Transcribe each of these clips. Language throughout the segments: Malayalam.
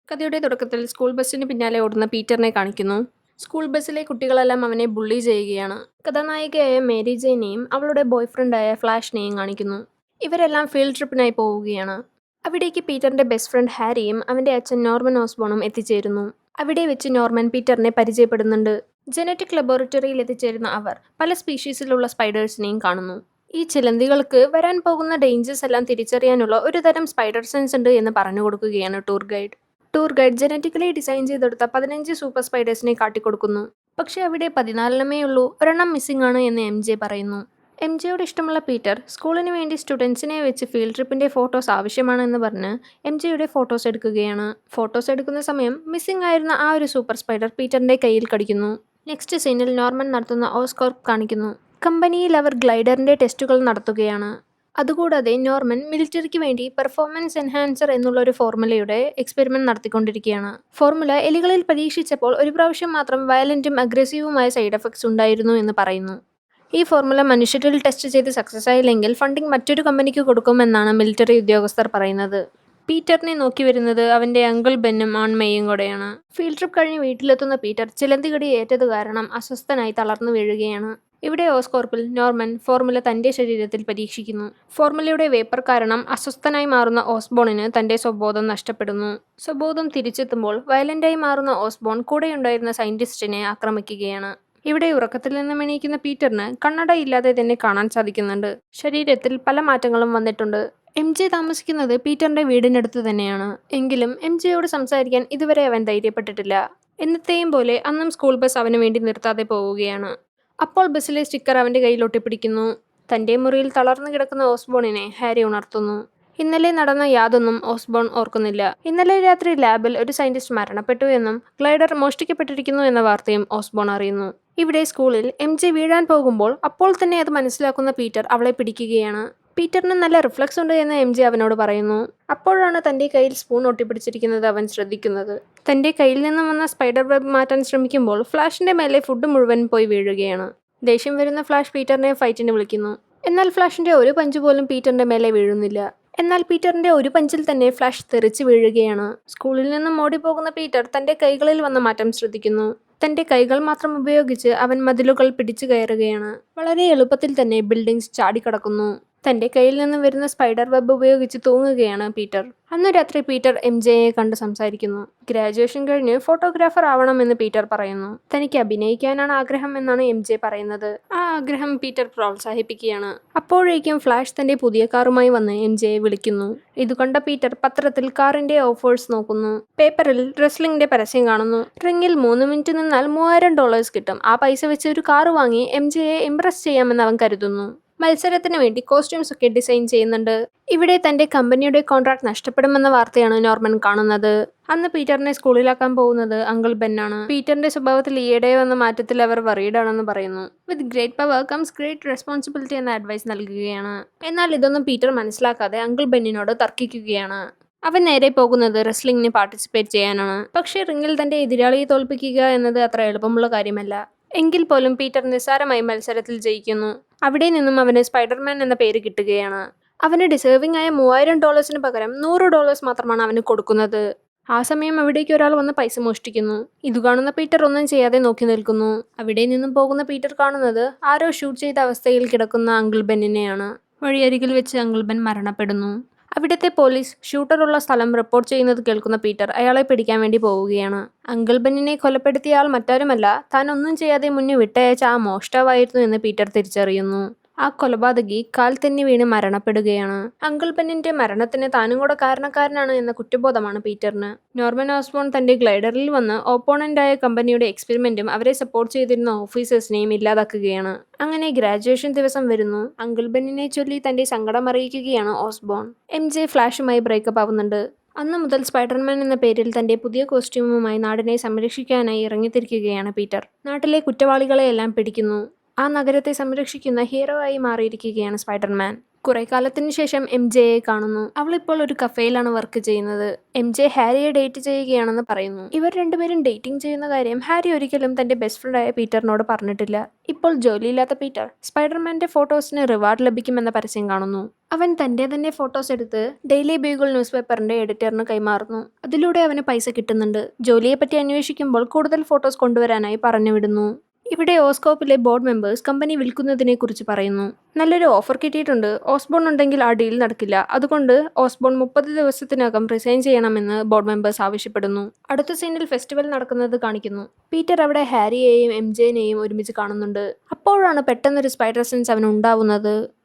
കഥയുടെ തുടക്കത്തിൽ സ്കൂൾ ബസ്സിന് പിന്നാലെ ഓടുന്ന പീറ്ററിനെ കാണിക്കുന്നു. സ്കൂൾ ബസ്സിലെ കുട്ടികളെല്ലാം അവനെ ബുള്ളി ചെയ്യുകയാണ്. കഥാനായികയായ മേരി ജെയിനെയും അവളുടെ ബോയ്ഫ്രണ്ടായ ഫ്ലാഷിനെയും കാണിക്കുന്നു. ഇവരെല്ലാം ഫീൽഡ് ട്രിപ്പിനായി പോവുകയാണ്. അവിടേക്ക് പീറ്ററിന്റെ ബെസ്റ്റ് ഫ്രണ്ട് ഹാരിയും അവന്റെ അച്ഛൻ നോർമൻ ഓസ്ബോണും എത്തിച്ചേരുന്നു. അവിടെ വെച്ച് നോർമൻ പീറ്ററിനെ പരിചയപ്പെടുന്നുണ്ട്. ജനറ്റിക് ലബോറട്ടറിയിൽ എത്തിച്ചേരുന്ന അവർ പല സ്പീഷീസിലുള്ള സ്പൈഡേഴ്സിനെയും കാണുന്നു. ഈ ചിലന്തികൾക്ക് വരാൻ പോകുന്ന ഡേഞ്ചേഴ്സ് എല്ലാം തിരിച്ചറിയാനുള്ള ഒരു തരം സ്പൈഡർ സെൻസ് ഉണ്ട് എന്ന് പറഞ്ഞു കൊടുക്കുകയാണ് ടൂർ ഗൈഡ് ജനറ്റിക്കലി ഡിസൈൻ ചെയ്തെടുത്ത 15 സൂപ്പർ സ്പൈഡേഴ്സിനെ കാട്ടിക്കൊടുക്കുന്നു. പക്ഷെ അവിടെ 14 ഉള്ളൂ, ഒരെണ്ണം മിസ്സിംഗ് ആണ് എന്ന് MJ പറയുന്നു. MJയോട് ഇഷ്ടമുള്ള പീറ്റർ സ്കൂളിന് വേണ്ടി സ്റ്റുഡൻസിനെ വെച്ച് ഫീൽഡ് ട്രിപ്പിന്റെ ഫോട്ടോസ് ആവശ്യമാണെന്ന് പറഞ്ഞ് MJയുടെ ഫോട്ടോസ് എടുക്കുകയാണ്. ഫോട്ടോസ് എടുക്കുന്ന സമയം മിസ്സിംഗ് ആയിരുന്ന ആ ഒരു സൂപ്പർ സ്പൈഡർ പീറ്ററിന്റെ കയ്യിൽ കടിക്കുന്നു. നെക്സ്റ്റ് സീനിൽ നോർമൻ നടത്തുന്ന ഓസ്കോർപ്പ് കാണിക്കുന്നു. കമ്പനിയിൽ അവർ ഗ്ലൈഡറിന്റെ ടെസ്റ്റുകൾ നടത്തുകയാണ്. അതുകൂടാതെ നോർമൻ മിലിറ്ററിക്ക് വേണ്ടി പെർഫോമൻസ് എൻഹാൻസർ എന്നുള്ള ഒരു ഫോർമുലയുടെ എക്സ്പെരിമെന്റ് നടത്തിക്കൊണ്ടിരിക്കുകയാണ്. ഫോർമുല എലികളിൽ പരീക്ഷിച്ചപ്പോൾ ഒരു പ്രാവശ്യം മാത്രം വയലന്റും അഗ്രസീവുമായ സൈഡ് എഫക്ട്സ് ഉണ്ടായിരുന്നു എന്ന് പറയുന്നു. ഈ ഫോർമുല മനുഷ്യരിൽ ടെസ്റ്റ് ചെയ്ത് സക്സസ് ആയില്ലെങ്കിൽ ഫണ്ടിംഗ് മറ്റൊരു കമ്പനിക്ക് കൊടുക്കുമെന്നാണ് മിലിറ്ററി ഉദ്യോഗസ്ഥർ പറയുന്നത്. പീറ്ററിനെ നോക്കി വരുന്നത് അവന്റെ അങ്കിൾ ബെന്നും ആൺമയും കൂടെയാണ്. ഫീൽഡ് ട്രിപ്പ് കഴിഞ്ഞ് വീട്ടിലെത്തുന്ന പീറ്റർ ചിലന്തികടി ഏറ്റത് കാരണം അസ്വസ്ഥനായി തളർന്നു വീഴുകയാണ്. ഇവിടെ ഓസ്കോർപ്പിൽ നോർമൻ ഫോർമുല തന്റെ ശരീരത്തിൽ പരീക്ഷിക്കുന്നു. ഫോർമുലയുടെ വേപ്പർ കാരണം അസ്വസ്ഥനായി മാറുന്ന ഓസ്ബോണിന് തന്റെ സ്വബോധം നഷ്ടപ്പെടുന്നു. സ്വബോധം തിരിച്ചെത്തുമ്പോൾ വയലന്റായി മാറുന്ന ഓസ്ബോൺ കൂടെയുണ്ടായിരുന്ന സയന്റിസ്റ്റിനെ ആക്രമിക്കുകയാണ്. ഇവിടെ ഉറക്കത്തിൽ നിന്നും എണീക്കുന്ന പീറ്ററിന് കണ്ണടയില്ലാതെ തന്നെ കാണാൻ സാധിക്കുന്നുണ്ട്. ശരീരത്തിൽ പല മാറ്റങ്ങളും വന്നിട്ടുണ്ട്. MJ താമസിക്കുന്നത് പീറ്ററിന്റെ വീടിനടുത്ത് തന്നെയാണ്. എങ്കിലും MJയോട് സംസാരിക്കാൻ ഇതുവരെ അവൻ ധൈര്യപ്പെട്ടിട്ടില്ല. എന്നത്തെയും പോലെ അന്നും സ്കൂൾ ബസ് അവന് വേണ്ടി നിർത്താതെ പോവുകയാണ്. അപ്പോൾ ബസ്സിലെ സ്റ്റിക്കർ അവന്റെ കയ്യിൽ ഒട്ടിപ്പിടിക്കുന്നു. തന്റെ മുറിയിൽ തളർന്നു കിടക്കുന്ന ഓസ്ബോണിനെ ഹാരി ഉണർത്തുന്നു. ഇന്നലെ നടന്ന യാതൊന്നും ഓസ്ബോൺ ഓർക്കുന്നില്ല. ഇന്നലെ രാത്രി ലാബിൽ ഒരു സയന്റിസ്റ്റ് മരണപ്പെട്ടു എന്നും ഗ്ലൈഡർ മോഷ്ടിക്കപ്പെട്ടിരിക്കുന്നു എന്ന വാർത്തയും ഓസ്ബോൺ അറിയുന്നു. ഇവിടെ സ്കൂളിൽ MJ വീഴാൻ പോകുമ്പോൾ അപ്പോൾ തന്നെ അത് മനസ്സിലാക്കുന്ന പീറ്റർ അവളെ പിടിക്കുകയാണ്. പീറ്ററിന് നല്ല റിഫ്ലക്സ് ഉണ്ട് എന്ന് MJ അവനോട് പറയുന്നു. അപ്പോഴാണ് തന്റെ കയ്യിൽ സ്പൂൺ ഒട്ടിപ്പിടിച്ചിരിക്കുന്നത് അവൻ ശ്രദ്ധിക്കുന്നത്. തന്റെ കയ്യിൽ നിന്നും വന്ന സ്പൈഡർ വെബ് മാറ്റാൻ ശ്രമിക്കുമ്പോൾ ഫ്ലാഷിന്റെ മേലെ ഫുഡ് മുഴുവൻ പോയി വീഴുകയാണ്. ദേഷ്യം വരുന്ന ഫ്ലാഷ് പീറ്ററിനെ ഫൈറ്റിന് വിളിക്കുന്നു. എന്നാൽ ഫ്ലാഷിന്റെ ഒരു പഞ്ച് പോലും പീറ്ററിന്റെ മേലെ വീഴുന്നില്ല. എന്നാൽ പീറ്ററിന്റെ ഒരു പഞ്ചിൽ തന്നെ ഫ്ലാഷ് തെറിച്ച് വീഴുകയാണ്. സ്കൂളിൽ നിന്നും ഓടിപ്പോകുന്ന പീറ്റർ തന്റെ കൈകളിൽ വന്ന മാറ്റം ശ്രദ്ധിക്കുന്നു. തന്റെ കൈകൾ മാത്രം ഉപയോഗിച്ച് അവൻ മതിലുകൾ പിടിച്ചു കയറുകയാണ്. വളരെ എളുപ്പത്തിൽ തന്നെ ബിൽഡിംഗ്സ് ചാടിക്കടക്കുന്നു. തന്റെ കയ്യിൽ നിന്ന് വരുന്ന സ്പൈഡർ വെബ് ഉപയോഗിച്ച് തൂങ്ങുകയാണ് പീറ്റർ. അന്നു രാത്രി പീറ്റർ MJയെ കണ്ട് സംസാരിക്കുന്നു. ഗ്രാജുവേഷൻ കഴിഞ്ഞ് ഫോട്ടോഗ്രാഫർ ആവണമെന്ന് പീറ്റർ പറയുന്നു. തനിക്ക് അഭിനയിക്കാനാണ് ആഗ്രഹം എന്നാണ് MJ പറയുന്നത്. ആ ആഗ്രഹം പീറ്റർ പ്രോത്സാഹിപ്പിക്കുകയാണ്. അപ്പോഴേക്കും ഫ്ലാഷ് തന്റെ പുതിയ കാറുമായി വന്ന് MJയെ വിളിക്കുന്നു. ഇത് കണ്ട പീറ്റർ പത്രത്തിൽ കാറിന്റെ ഓഫേഴ്സ് നോക്കുന്നു. പേപ്പറിൽ റെസ്ലിംഗിന്റെ പരസ്യം കാണുന്നു. റിംഗിൽ 3 മിനിറ്റ് നിന്നാൽ $3000 കിട്ടും. ആ പൈസ വെച്ച് ഒരു കാറ് വാങ്ങി MJയെ ഇംപ്രസ് ചെയ്യാമെന്ന് അവൻ കരുതുന്നു. മത്സരത്തിന് വേണ്ടി കോസ്റ്റ്യൂംസ് ഒക്കെ ഡിസൈൻ ചെയ്യുന്നുണ്ട്. ഇവിടെ തന്റെ കമ്പനിയുടെ കോൺട്രാക്ട് നഷ്ടപ്പെടുമെന്ന വാർത്തയാണ് നോർമൻ കാണുന്നത്. അന്ന് പീറ്ററിനെ സ്കൂളിലാക്കാൻ പോകുന്നത് അങ്കിൾ ബെന്നാണ്. പീറ്ററിന്റെ സ്വഭാവത്തിൽ ഈയിടെ വന്ന മാറ്റത്തിൽ അവർ വറീഡ് ആണെന്ന് പറയുന്നു. വിത്ത് great power comes great responsibility എന്ന അഡ്വൈസ് നൽകുകയാണ്. എന്നാൽ ഇതൊന്നും പീറ്റർ മനസ്സിലാക്കാതെ അങ്കിൾ ബെന്നിനോട് തർക്കിക്കുകയാണ്. അവൻ നേരെ പോകുന്നത് റെസ്ലിംഗിന് പാർട്ടിസിപ്പേറ്റ് ചെയ്യാനാണ്. പക്ഷേ റിംഗിൽ തന്റെ എതിരാളിയെ തോൽപ്പിക്കുക എന്നത് അത്ര എളുപ്പമുള്ള കാര്യമല്ല. എങ്കിൽ പോലും പീറ്റർ നിസ്സാരമായി മത്സരത്തിൽ ജയിക്കുന്നു. അവിടെ നിന്നും അവന് സ്പൈഡർമാൻ എന്ന പേര് കിട്ടുകയാണ്. അവന് ഡിസേർവിംഗ് ആയ $3000 പകരം $100 മാത്രമാണ് അവന് കൊടുക്കുന്നത്. ആ സമയം അവിടേക്ക് ഒരാൾ വന്ന് പൈസ മോഷ്ടിക്കുന്നു. ഇത് കാണുന്ന പീറ്റർ ഒന്നും ചെയ്യാതെ നോക്കി നിൽക്കുന്നു. അവിടെ നിന്നും പോകുന്ന പീറ്റർ കാണുന്നത് ആരോ ഷൂട്ട് ചെയ്ത അവസ്ഥയിൽ കിടക്കുന്ന അങ്കിൾ ബെന്നിനെയാണ്. വഴിയരികിൽ വെച്ച് അങ്കിൾ ബെൻ മരണപ്പെടുന്നു. അവിടുത്തെ പോലീസ് ഷൂട്ടറുള്ള സ്ഥലം റിപ്പോർട്ട് ചെയ്യുന്നത് കേൾക്കുന്ന പീറ്റർ അയാളെ പിടിക്കാൻ വേണ്ടി പോവുകയാണ്. അങ്കിൾ ബെന്നിനെ കൊലപ്പെടുത്തിയ ആൾ മറ്റാരുമല്ല, താൻ ഒന്നും ചെയ്യാതെ മുന്നേ വിട്ടയച്ച ആ മോഷ്ടാവായിരുന്നു എന്ന് പീറ്റർ തിരിച്ചറിയുന്നു. ആ കൊലപാതകി കാൽ തെന്നി വീണ് മരണപ്പെടുകയാണ്. അങ്കിൾ ബെന്നിന്റെ മരണത്തിന് താനും കൂടെ കാരണക്കാരനാണ് എന്ന കുറ്റബോധമാണ് പീറ്ററിന്. നോർമൻ ഓസ്ബോൺ തന്റെ ഗ്ലൈഡറിൽ വന്ന് ഓപ്പോണന്റായ കമ്പനിയുടെ എക്സ്പെരിമെന്റും അവരെ സപ്പോർട്ട് ചെയ്തിരുന്ന ഓഫീസേഴ്സിനെയും ഇല്ലാതാക്കുകയാണ്. അങ്ങനെ ഗ്രാജുവേഷൻ ദിവസം വരുന്നു. അങ്കിൾ ബെന്നിനെ ചൊല്ലി തന്റെ സങ്കടം അറിയിക്കുകയാണ് ഓസ്ബോൺ. MJ ഫ്ലാഷുമായി ബ്രേക്കപ്പ് ആവുന്നുണ്ട്. അന്നു മുതൽ സ്പൈഡർമാൻ എന്ന പേരിൽ തന്റെ പുതിയ കോസ്റ്റ്യൂമുമായി നാടിനെ സംരക്ഷിക്കാനായി ഇറങ്ങിത്തിരിക്കുകയാണ് പീറ്റർ. നാട്ടിലെ കുറ്റവാളികളെയെല്ലാം പിടിക്കുന്നു. ആ നഗരത്തെ സംരക്ഷിക്കുന്ന ഹീറോ ആയി മാറിയിരിക്കുകയാണ് സ്പൈഡർമാൻ. കുറെ കാലത്തിന് ശേഷം എംജെയെ കാണുന്നു. അവളിപ്പോൾ ഒരു കഫേയിലാണ് വർക്ക് ചെയ്യുന്നത്. എംജെ ഹാരിയെ ഡേറ്റ് ചെയ്യുകയാണെന്ന് പറയുന്നു. ഇവർ രണ്ടുപേരും ഡേറ്റിംഗ് ചെയ്യുന്ന കാര്യം ഹാരി ഒരിക്കലും തന്റെ ബെസ്റ്റ് ഫ്രണ്ടായ പീറ്ററിനോട് പറഞ്ഞിട്ടില്ല. ഇപ്പോൾ ജോലിയില്ലാത്ത പീറ്റർ സ്പൈഡർമാന്റെ ഫോട്ടോസിന് റിവാർഡ് ലഭിക്കുമെന്ന പരസ്യം കാണുന്നു. അവൻ തന്റെ തന്നെ ഫോട്ടോസ് എടുത്ത് ഡെയിലി ബീഗിൾ ന്യൂസ് പേപ്പറിന്റെ എഡിറ്ററിന് കൈമാറുന്നു. അതിലൂടെ അവന് പൈസ കിട്ടുന്നുണ്ട്. ജോലിയെപ്പറ്റി അന്വേഷിക്കുമ്പോൾ കൂടുതൽ ഫോട്ടോസ് കൊണ്ടുവരാനായി പറഞ്ഞുവിടുന്നു. ഇവിടെ ഓസ്കോപ്പിലെ ബോർഡ് മെമ്പേഴ്സ് കമ്പനി വിൽക്കുന്നതിനെ കുറിച്ച് പറയുന്നു. നല്ലൊരു ഓഫർ കിട്ടിയിട്ടുണ്ട്. ഓസ്ബോൺ ഉണ്ടെങ്കിൽ ആ ഡീൽ നടക്കില്ല. അതുകൊണ്ട് ഓസ്ബോൺ 30 ദിവസത്തിനകം റിസൈൻ ചെയ്യണമെന്ന് ബോർഡ് മെമ്പേഴ്സ് ആവശ്യപ്പെടുന്നു. അടുത്ത സീനിൽ ഫെസ്റ്റിവൽ നടക്കുന്നത് കാണിക്കുന്നു. പീറ്റർ അവിടെ ഹാരിയെയും എംജെനെയും ഒരുമിച്ച് കാണുന്നുണ്ട്. അപ്പോഴാണ് പെട്ടെന്നൊരു സ്പൈഡർ സെൻസ് അവന് ഉണ്ടാവുന്നത്.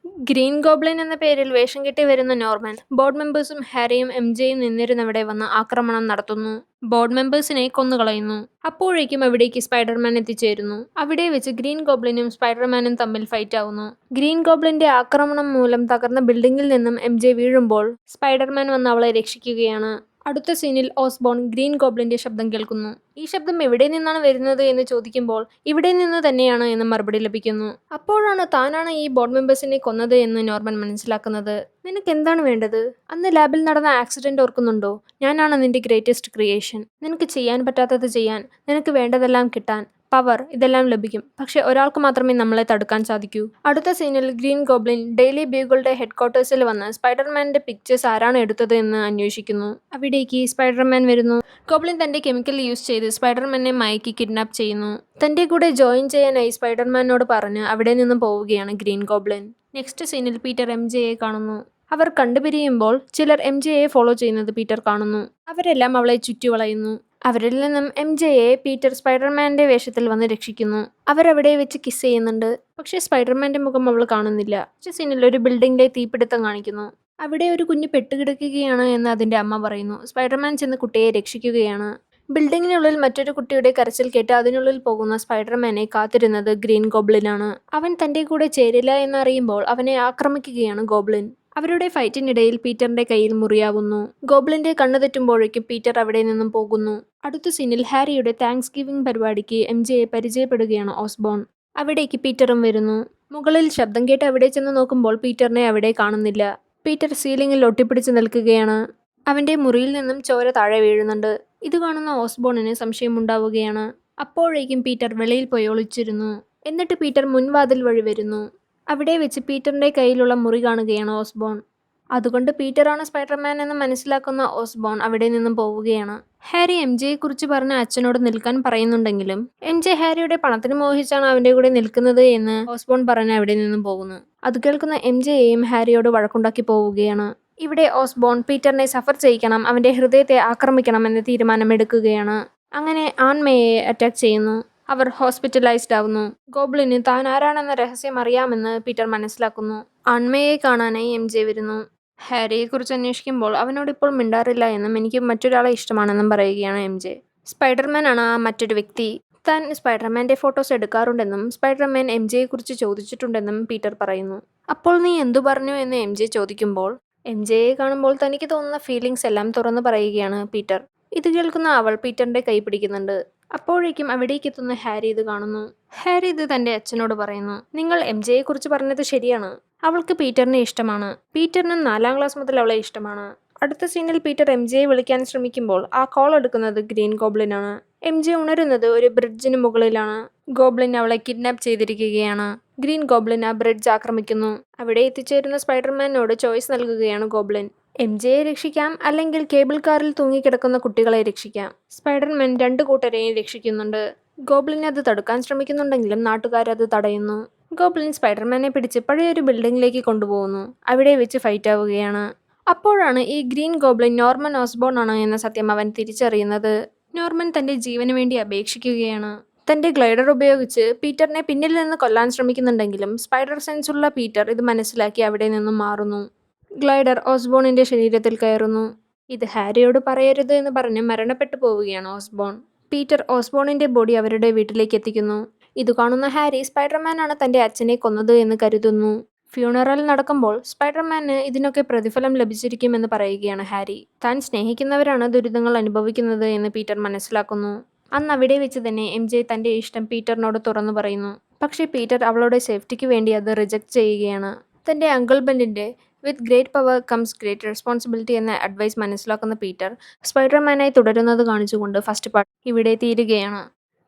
ഗ്രീൻ ഗോബ്ലിൻ എന്ന പേരിൽ വേഷം കെട്ടി വരുന്ന നോർമൻ ബോർഡ് മെമ്പേഴ്സും ഹാരിയും എംജെയും നിന്നിരുന്നവിടെ വന്ന് ആക്രമണം നടത്തുന്നു. ബോർഡ് മെമ്പേഴ്സിനെ കൊന്നുകളയുന്നു. അപ്പോഴേക്കും അവിടേക്ക് സ്പൈഡർമാൻ എത്തിച്ചേരുന്നു. അവിടെ വെച്ച് ഗ്രീൻ ഗോബ്ലിനും സ്പൈഡർമാനും തമ്മിൽ ഫൈറ്റ് ആവുന്നു. ഗ്രീൻ ഗോബ്ലിന്റെ ആക്രമണം മൂലം തകർന്ന ബിൽഡിംഗിൽ നിന്നും എംജെ വീഴുമ്പോൾ സ്പൈഡർമാൻ വന്ന് അവളെ രക്ഷിക്കുകയാണ്. അടുത്ത സീനിൽ ഓസ്ബോൺ ഗ്രീൻ ഗോബ്ലിന്റെ ശബ്ദം കേൾക്കുന്നു. ഈ ശബ്ദം എവിടെ നിന്നാണ് വരുന്നത് എന്ന് ചോദിക്കുമ്പോൾ ഇവിടെ നിന്ന് തന്നെയാണ് എന്ന് മറുപടി ലഭിക്കുന്നു. അപ്പോഴാണ് താനാണ് ഈ ബോർഡ് മെമ്പേഴ്സിനെ കൊന്നത് എന്ന് നോർമൻ മനസ്സിലാക്കുന്നത്. നിനക്ക് എന്താണ് വേണ്ടത്? അന്ന് ലാബിൽ നടന്ന ആക്സിഡന്റ് ഓർക്കുന്നുണ്ടോ? ഞാനാണ് നിന്റെ ഗ്രേറ്റസ്റ്റ് ക്രിയേഷൻ. നിനക്ക് ചെയ്യാൻ പറ്റാത്തത് ചെയ്യാൻ, നിനക്ക് വേണ്ടതെല്ലാം കിട്ടാൻ, പവർ, ഇതെല്ലാം ലഭിക്കും. പക്ഷെ ഒരാൾക്ക് മാത്രമേ നമ്മളെ തടുക്കാൻ സാധിക്കൂ. അടുത്ത സീനിൽ ഗ്രീൻ ഗോബ്ലിൻ ഡെയിലി ബീഗിളുടെ ഹെഡ്ക്വാർട്ടേഴ്സിൽ വന്ന് സ്പൈഡർമാന്റെ പിക്ചേഴ്സ് ആരാണ് എടുത്തത് എന്ന് അന്വേഷിക്കുന്നു. അവിടേക്ക് സ്പൈഡർമാൻ വരുന്നു. ഗോബ്ലിൻ തന്റെ കെമിക്കൽ യൂസ് ചെയ്ത് സ്പൈഡർമാനെ മയക്കി കിഡ്നാപ്പ് ചെയ്യുന്നു. തന്റെ കൂടെ ജോയിൻ ചെയ്യാനായി സ്പൈഡർമാനോട് പറഞ്ഞ് അവിടെ നിന്ന് പോവുകയാണ് ഗ്രീൻ ഗോബ്ലിൻ. നെക്സ്റ്റ് സീനിൽ പീറ്റർ എംജെയെ കാണുന്നു. അവർ കണ്ടുപിരിയുമ്പോൾ ചിലർ എംജെയെ ഫോളോ ചെയ്യുന്നത് പീറ്റർ കാണുന്നു. അവരെല്ലാം അവളെ ചുറ്റിവളയുന്നു. അവരിൽ നിന്നും എംജെയെ പീറ്റർ സ്പൈഡർമാന്റെ വേഷത്തിൽ വന്ന് രക്ഷിക്കുന്നു. അവരവിടെ വെച്ച് കിസ് ചെയ്യുന്നുണ്ട്. പക്ഷേ സ്പൈഡർമാന്റെ മുഖം അവൾ കാണുന്നില്ല. നെക്സ്റ്റ് സീനിൽ ഒരു ബിൽഡിംഗിലെ തീപിടുത്തം കാണിക്കുന്നു. അവിടെ ഒരു കുഞ്ഞ് പെട്ടുകിടക്കുകയാണ് എന്ന് അതിന്റെ അമ്മ പറയുന്നു. സ്പൈഡർമാൻ ചെന്ന് കുട്ടിയെ രക്ഷിക്കുകയാണ്. ബിൽഡിങ്ങിനുള്ളിൽ മറ്റൊരു കുട്ടിയുടെ കരച്ചിൽ കേട്ട് അതിനുള്ളിൽ പോകുന്ന സ്പൈഡർമാനെ കാത്തിരുന്നത് ഗ്രീൻ ഗോബ്ലിനാണ്. അവൻ തന്റെ കൂടെ ചേരില്ല എന്നറിയുമ്പോൾ അവനെ ആക്രമിക്കുകയാണ് ഗോബ്ലിൻ. അവരുടെ ഫൈറ്റിനിടയിൽ പീറ്ററിന്റെ കയ്യിൽ മുറിയാവുന്നു. ഗോബ്ലിന്റെ കണ്ണു തെറ്റുമ്പോഴേക്കും പീറ്റർ അവിടെ നിന്നും പോകുന്നു. അടുത്ത സീനിൽ ഹാരിയുടെ താങ്ക്സ് ഗിവിംഗ് പരിപാടിക്ക് എംജെയെ പരിചയപ്പെടുകയാണ് ഓസ്ബോൺ. അവിടേക്ക് പീറ്ററും വരുന്നു. മുകളിൽ ശബ്ദം കേട്ട് അവിടെ ചെന്ന് നോക്കുമ്പോൾ പീറ്ററിനെ അവിടെ കാണുന്നില്ല. പീറ്റർ സീലിംഗിൽ ഒട്ടിപ്പിടിച്ച് നിൽക്കുകയാണ്. അവന്റെ മുറിയിൽ നിന്നും ചോര താഴെ വീഴുന്നുണ്ട്. ഇത് കാണുന്ന ഓസ്ബോണിന് സംശയമുണ്ടാവുകയാണ്. അപ്പോഴേക്കും പീറ്റർ വെളിയിൽ പോയി ഒളിച്ചിരുന്നു. എന്നിട്ട് പീറ്റർ മുൻവാതിൽ വഴി വരുന്നു. അവിടെ വെച്ച് പീറ്ററിന്റെ കയ്യിലുള്ള മുറി കാണുകയാണ് ഓസ്ബോൺ. അതുകൊണ്ട് പീറ്ററാണ് സ്പൈഡർമാൻ എന്ന് മനസ്സിലാക്കുന്ന ഓസ്ബോൺ അവിടെ നിന്നും പോവുകയാണ്. ഹാരി എംജെയെക്കുറിച്ച് പറഞ്ഞ അച്ഛനോട് നിൽക്കാൻ പറയുന്നുണ്ടെങ്കിലും എംജെ ഹാരിയുടെ പണത്തിന് മോഹിച്ചാണ് അവന്റെ കൂടെ നിൽക്കുന്നത് എന്ന് ഓസ്ബോൺ പറഞ്ഞ് അവിടെ നിന്നും പോകുന്നു. അത് കേൾക്കുന്ന എംജെയെയും ഹാരിയോട് വഴക്കുണ്ടാക്കി പോവുകയാണ്. ഇവിടെ ഓസ്ബോൺ പീറ്ററിനെ സഫർ ചെയ്യിക്കണം, അവന്റെ ഹൃദയത്തെ ആക്രമിക്കണം എന്ന തീരുമാനമെടുക്കുകയാണ്. അങ്ങനെ ആൺമയെ അറ്റാക്ക് ചെയ്യുന്നു. അവർ ഹോസ്പിറ്റലൈസ്ഡ് ആവുന്നു. ഗോബ്ലിന് താൻ ആരാണെന്ന രഹസ്യം അറിയാമെന്ന് പീറ്റർ മനസ്സിലാക്കുന്നു. ആൺമയെ കാണാനായി എംജെ വരുന്നു. ഹാരിയെക്കുറിച്ച് അന്വേഷിക്കുമ്പോൾ അവനോട് ഇപ്പോൾ മിണ്ടാറില്ല എന്നും എനിക്ക് മറ്റൊരാളെ ഇഷ്ടമാണെന്നും പറയുകയാണ് എംജെ. സ്പൈഡർമാൻ ആണ് ആ മറ്റൊരു വ്യക്തി. താൻ സ്പൈഡർമാന്റെ ഫോട്ടോസ് എടുക്കാറുണ്ടെന്നും സ്പൈഡർമാൻ എംജെയെക്കുറിച്ച് ചോദിച്ചിട്ടുണ്ടെന്നും പീറ്റർ പറയുന്നു. അപ്പോൾ നീ എന്തു പറഞ്ഞു എന്ന് എംജെ ചോദിക്കുമ്പോൾ എംജെയെ കാണുമ്പോൾ തനിക്ക് തോന്നുന്ന ഫീലിങ്സ് എല്ലാം തുറന്നു പറയുകയാണ് പീറ്റർ. ഇത് കേൾക്കുന്ന അവൾ പീറ്ററിന്റെ കൈ പിടിക്കുന്നുണ്ട്. അപ്പോഴേക്കും അവിടേക്ക് എത്തുന്ന ഹാരി ഇത് കാണുന്നു. ഹാരി ഇത് തന്റെ അച്ഛനോട് പറയുന്നു. നിങ്ങൾ എംജെയെ കുറിച്ച് പറഞ്ഞത് ശരിയാണ്. അവൾക്ക് പീറ്ററിനെ ഇഷ്ടമാണ്. പീറ്ററിന് 4ാം ക്ലാസ് മുതൽ അവളെ ഇഷ്ടമാണ്. അടുത്ത സീനിൽ പീറ്റർ എംജെയെ വിളിക്കാൻ ശ്രമിക്കുമ്പോൾ ആ കോൾ എടുക്കുന്നത് ഗ്രീൻ ഗോബ്ലിനാണ്. എംജെ ഉണരുന്നത് ഒരു ബ്രിഡ്ജിന് മുകളിലാണ്. ഗോബ്ലിൻ അവളെ കിഡ്നാപ്പ് ചെയ്തിരിക്കുകയാണ്. ഗ്രീൻ ഗോബ്ലിൻ ആ ബ്രിഡ്ജ് ആക്രമിക്കുന്നു. അവിടെ എത്തിച്ചേരുന്ന സ്പൈഡർമാനോട് ചോയ്സ് നൽകുകയാണ് ഗോബ്ലിൻ. എംജെയെ രക്ഷിക്കാം, അല്ലെങ്കിൽ കേബിൾ കാറിൽ തൂങ്ങിക്കിടക്കുന്ന കുട്ടികളെ രക്ഷിക്കാം. സ്പൈഡർമാൻ 2 കൂട്ടരെയും രക്ഷിക്കുന്നുണ്ട്. ഗോബ്ലിൻ അത് തടുക്കാൻ ശ്രമിക്കുന്നുണ്ടെങ്കിലും നാട്ടുകാരത് തടയുന്നു. ഗോബ്ലിൻ സ്പൈഡർമാനെ പിടിച്ച് പഴയൊരു ബിൽഡിംഗിലേക്ക് കൊണ്ടുപോകുന്നു. അവിടെ വെച്ച് ഫൈറ്റ് ആവുകയാണ്. അപ്പോഴാണ് ഈ ഗ്രീൻ ഗോബ്ലിൻ നോർമൻ ഓസ്ബോൺ ആണ് എന്ന സത്യം അവൻ തിരിച്ചറിയുന്നത്. നോർമൻ തന്റെ ജീവന് വേണ്ടി അപേക്ഷിക്കുകയാണ്. തന്റെ ഗ്ലൈഡർ ഉപയോഗിച്ച് പീറ്ററിനെ പിന്നിൽ നിന്ന് കൊല്ലാൻ ശ്രമിക്കുന്നുണ്ടെങ്കിലും സ്പൈഡർ സെൻസ് ഉള്ള പീറ്റർ ഇത് മനസ്സിലാക്കി അവിടെ നിന്നും മാറുന്നു. ഗ്ലൈഡർ ഓസ്ബോണിന്റെ ശരീരത്തിൽ കയറുന്നു. ഇത് ഹാരിയോട് പറയരുത് എന്ന് പറഞ്ഞ് മരണപ്പെട്ടു പോവുകയാണ് ഓസ്ബോൺ. പീറ്റർ ഓസ്ബോണിന്റെ ബോഡി അവരുടെ വീട്ടിലേക്ക് എത്തിക്കുന്നു. ഇത് കാണുന്ന ഹാരി സ്പൈഡർമാനാണ് തന്റെ അച്ഛനെ കൊന്നത് എന്ന് കരുതുന്നു. ഫ്യൂണറൽ നടക്കുമ്പോൾ സ്പൈഡർമാന് ഇതിനൊക്കെ പ്രതിഫലം ലഭിച്ചിരിക്കുമെന്ന് പറയുകയാണ് ഹാരി. താൻ സ്നേഹിക്കുന്നവരാണ് ദുരിതങ്ങൾ അനുഭവിക്കുന്നത് എന്ന് പീറ്റർ മനസ്സിലാക്കുന്നു. അന്ന് അവിടെ വെച്ച് തന്നെ എംജെ തന്റെ ഇഷ്ടം പീറ്ററിനോട് തുറന്നു പറയുന്നു. പക്ഷേ പീറ്റർ അവളുടെ സേഫ്റ്റിക്ക് വേണ്ടി അത് റിജക്റ്റ് ചെയ്യുകയാണ്. തൻ്റെ അങ്കിൾ ബെന്നിൻ്റെ with great power comes great responsibility എന്ന അഡ്വൈസ് മനസ്സിലാക്കുന്ന പീറ്റർ സ്പൈഡർമാനായി തുടരുന്നത് കാണിച്ചുകൊണ്ട് ഫസ്റ്റ് പാർട്ട് ഇവിടെ തീരുകയാണ്.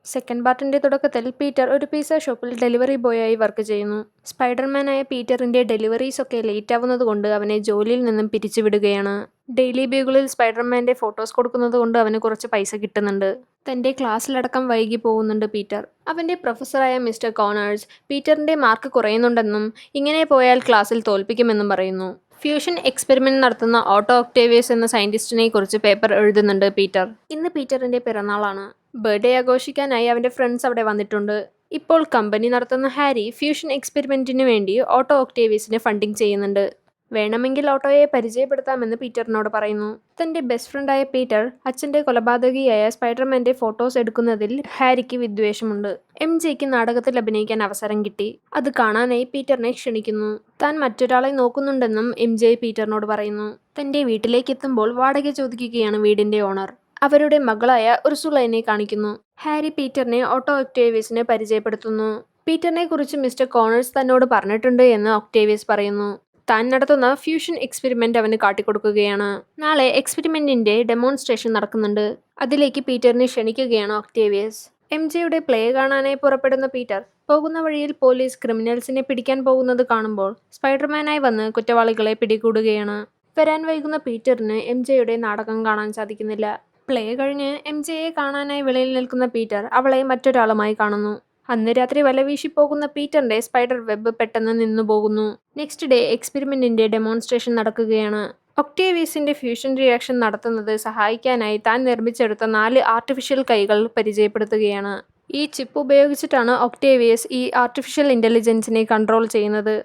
സെക്കൻഡ് പാർട്ടിൻ്റെ തുടക്കത്തിൽ പീറ്റർ ഒരു പിസ്സ ഷോപ്പിൽ ഡെലിവറി ബോയായി വർക്ക് ചെയ്യുന്നു. സ്പൈഡർമാനായ പീറ്ററിൻ്റെ ഡെലിവറീസ് ഒക്കെ ലേറ്റ് ആവുന്നത് കൊണ്ട് അവനെ ജോലിയിൽ നിന്നും പിരിച്ചുവിടുകയാണ്. ഡെയിലി ബ്യൂഗിളിൽ സ്പൈഡർമാൻ്റെ ഫോട്ടോസ് കൊടുക്കുന്നത് കൊണ്ട് അവന് കുറച്ച് പൈസ കിട്ടുന്നുണ്ട്. തൻ്റെ ക്ലാസ്സിലടക്കം വൈകി പോകുന്നുണ്ട് പീറ്റർ. അവൻ്റെ പ്രൊഫസറായ മിസ്റ്റർ കോണേഴ്സ് പീറ്ററിൻ്റെ മാർക്ക് കുറയുന്നുണ്ടെന്നും ഇങ്ങനെ പോയാൽ ക്ലാസ്സിൽ തോൽപ്പിക്കുമെന്നും പറയുന്നു. ഫ്യൂഷൻ എക്സ്പെരിമെന്റ് നടത്തുന്ന ഓട്ടോ ഒക്ടേവിയസ് എന്ന സയന്റിസ്റ്റിനെ കുറിച്ച് പേപ്പർ എഴുതുന്നുണ്ട് പീറ്റർ. ഇന്ന് പീറ്ററിന്റെ പിറന്നാളാണ്. ബർത്ത്ഡേ ആഘോഷിക്കാനായി അവന്റെ ഫ്രണ്ട്സ് അവിടെ വന്നിട്ടുണ്ട്. ഇപ്പോൾ കമ്പനി നടത്തുന്ന ഹാരി ഫ്യൂഷൻ എക്സ്പെരിമെന്റിന് വേണ്ടി ഓട്ടോ ഒക്ടേവിയസിന് ഫണ്ടിങ് ചെയ്യുന്നുണ്ട്. വേണമെങ്കിൽ ഓട്ടോയെ പരിചയപ്പെടുത്താമെന്ന് പീറ്ററിനോട് പറയുന്നു. തന്റെ ബെസ്റ്റ് ഫ്രണ്ടായ പീറ്റർ അച്ഛന്റെ കൊലപാതകിയായ സ്പൈഡർമാന്റെ ഫോട്ടോസ് എടുക്കുന്നതിൽ ഹാരിക്ക് വിദ്വേഷമുണ്ട്. MJക്ക് നാടകത്തിൽ അഭിനയിക്കാൻ അവസരം കിട്ടി. അത് കാണാനായി പീറ്ററിനെ ക്ഷണിക്കുന്നു. താൻ മറ്റൊരാളെ നോക്കുന്നുണ്ടെന്നും MJ പീറ്ററിനോട് പറയുന്നു. തന്റെ വീട്ടിലേക്ക് എത്തുമ്പോൾ വാടക ചോദിക്കുകയാണ് വീടിന്റെ ഓണർ. അവരുടെ മകളായ ഉർസുലയെ കാണിക്കുന്നു. ഹാരി പീറ്ററിനെ ഓട്ടോ ഒക്ടേവിയസിന് പരിചയപ്പെടുത്തുന്നു. പീറ്ററിനെ കുറിച്ച് മിസ്റ്റർ കോണേഴ്സ് തന്നോട് പറഞ്ഞിട്ടുണ്ട് എന്ന് ഒക്ടേവിയസ് പറയുന്നു. താൻ നടത്തുന്ന ഫ്യൂഷൻ എക്സ്പെരിമെന്റ് അവന് കാട്ടിക്കൊടുക്കുകയാണ്. നാളെ എക്സ്പെരിമെന്റിന്റെ ഡെമോൺസ്ട്രേഷൻ നടക്കുന്നുണ്ട്. അതിലേക്ക് പീറ്ററിനെ ക്ഷണിക്കുകയാണ് ഒക്ടേവിയസ്. MJയുടെ പ്ലേ കാണാനായി പുറപ്പെടുന്ന പീറ്റർ പോകുന്ന വഴിയിൽ പോലീസ് ക്രിമിനൽസിനെ പിടിക്കാൻ പോകുന്നത് കാണുമ്പോൾ സ്പൈഡർമാനായി വന്ന് കുറ്റവാളികളെ പിടികൂടുകയാണ്. വരാൻ വൈകുന്ന പീറ്ററിന് MJയുടെ നാടകം കാണാൻ സാധിക്കുന്നില്ല. പ്ലേ കഴിഞ്ഞ് MJയെ കാണാനായി വെളിയിൽ നിൽക്കുന്ന പീറ്റർ അവളെ മറ്റൊരാളുമായി കാണുന്നു. അന്ന് രാത്രി വലവീശി പോകുന്ന പീറ്ററിന്റെ സ്പൈഡർ വെബ് പെട്ടെന്ന് നിന്നുപോകുന്നു. നെക്സ്റ്റ് ഡേ എക്സ്പെരിമെന്റിന്റെ ഡെമോൺസ്ട്രേഷൻ നടക്കുകയാണ്. ഒക്ടേവിയസിന്റെ ഫ്യൂഷൻ റിയാക്ഷൻ നടത്തുന്നത് സഹായിക്കാനായി താൻ നിർമ്മിച്ചെടുത്ത 4 ആർട്ടിഫിഷ്യൽ കൈകൾ പരിചയപ്പെടുത്തുകയാണ്. ഈ ചിപ്പ് ഉപയോഗിച്ചിട്ടാണ് ഒക്ടേവിയസ് ഈ ആർട്ടിഫിഷ്യൽ ഇന്റലിജൻസിനെ കൺട്രോൾ ചെയ്യുന്നത്.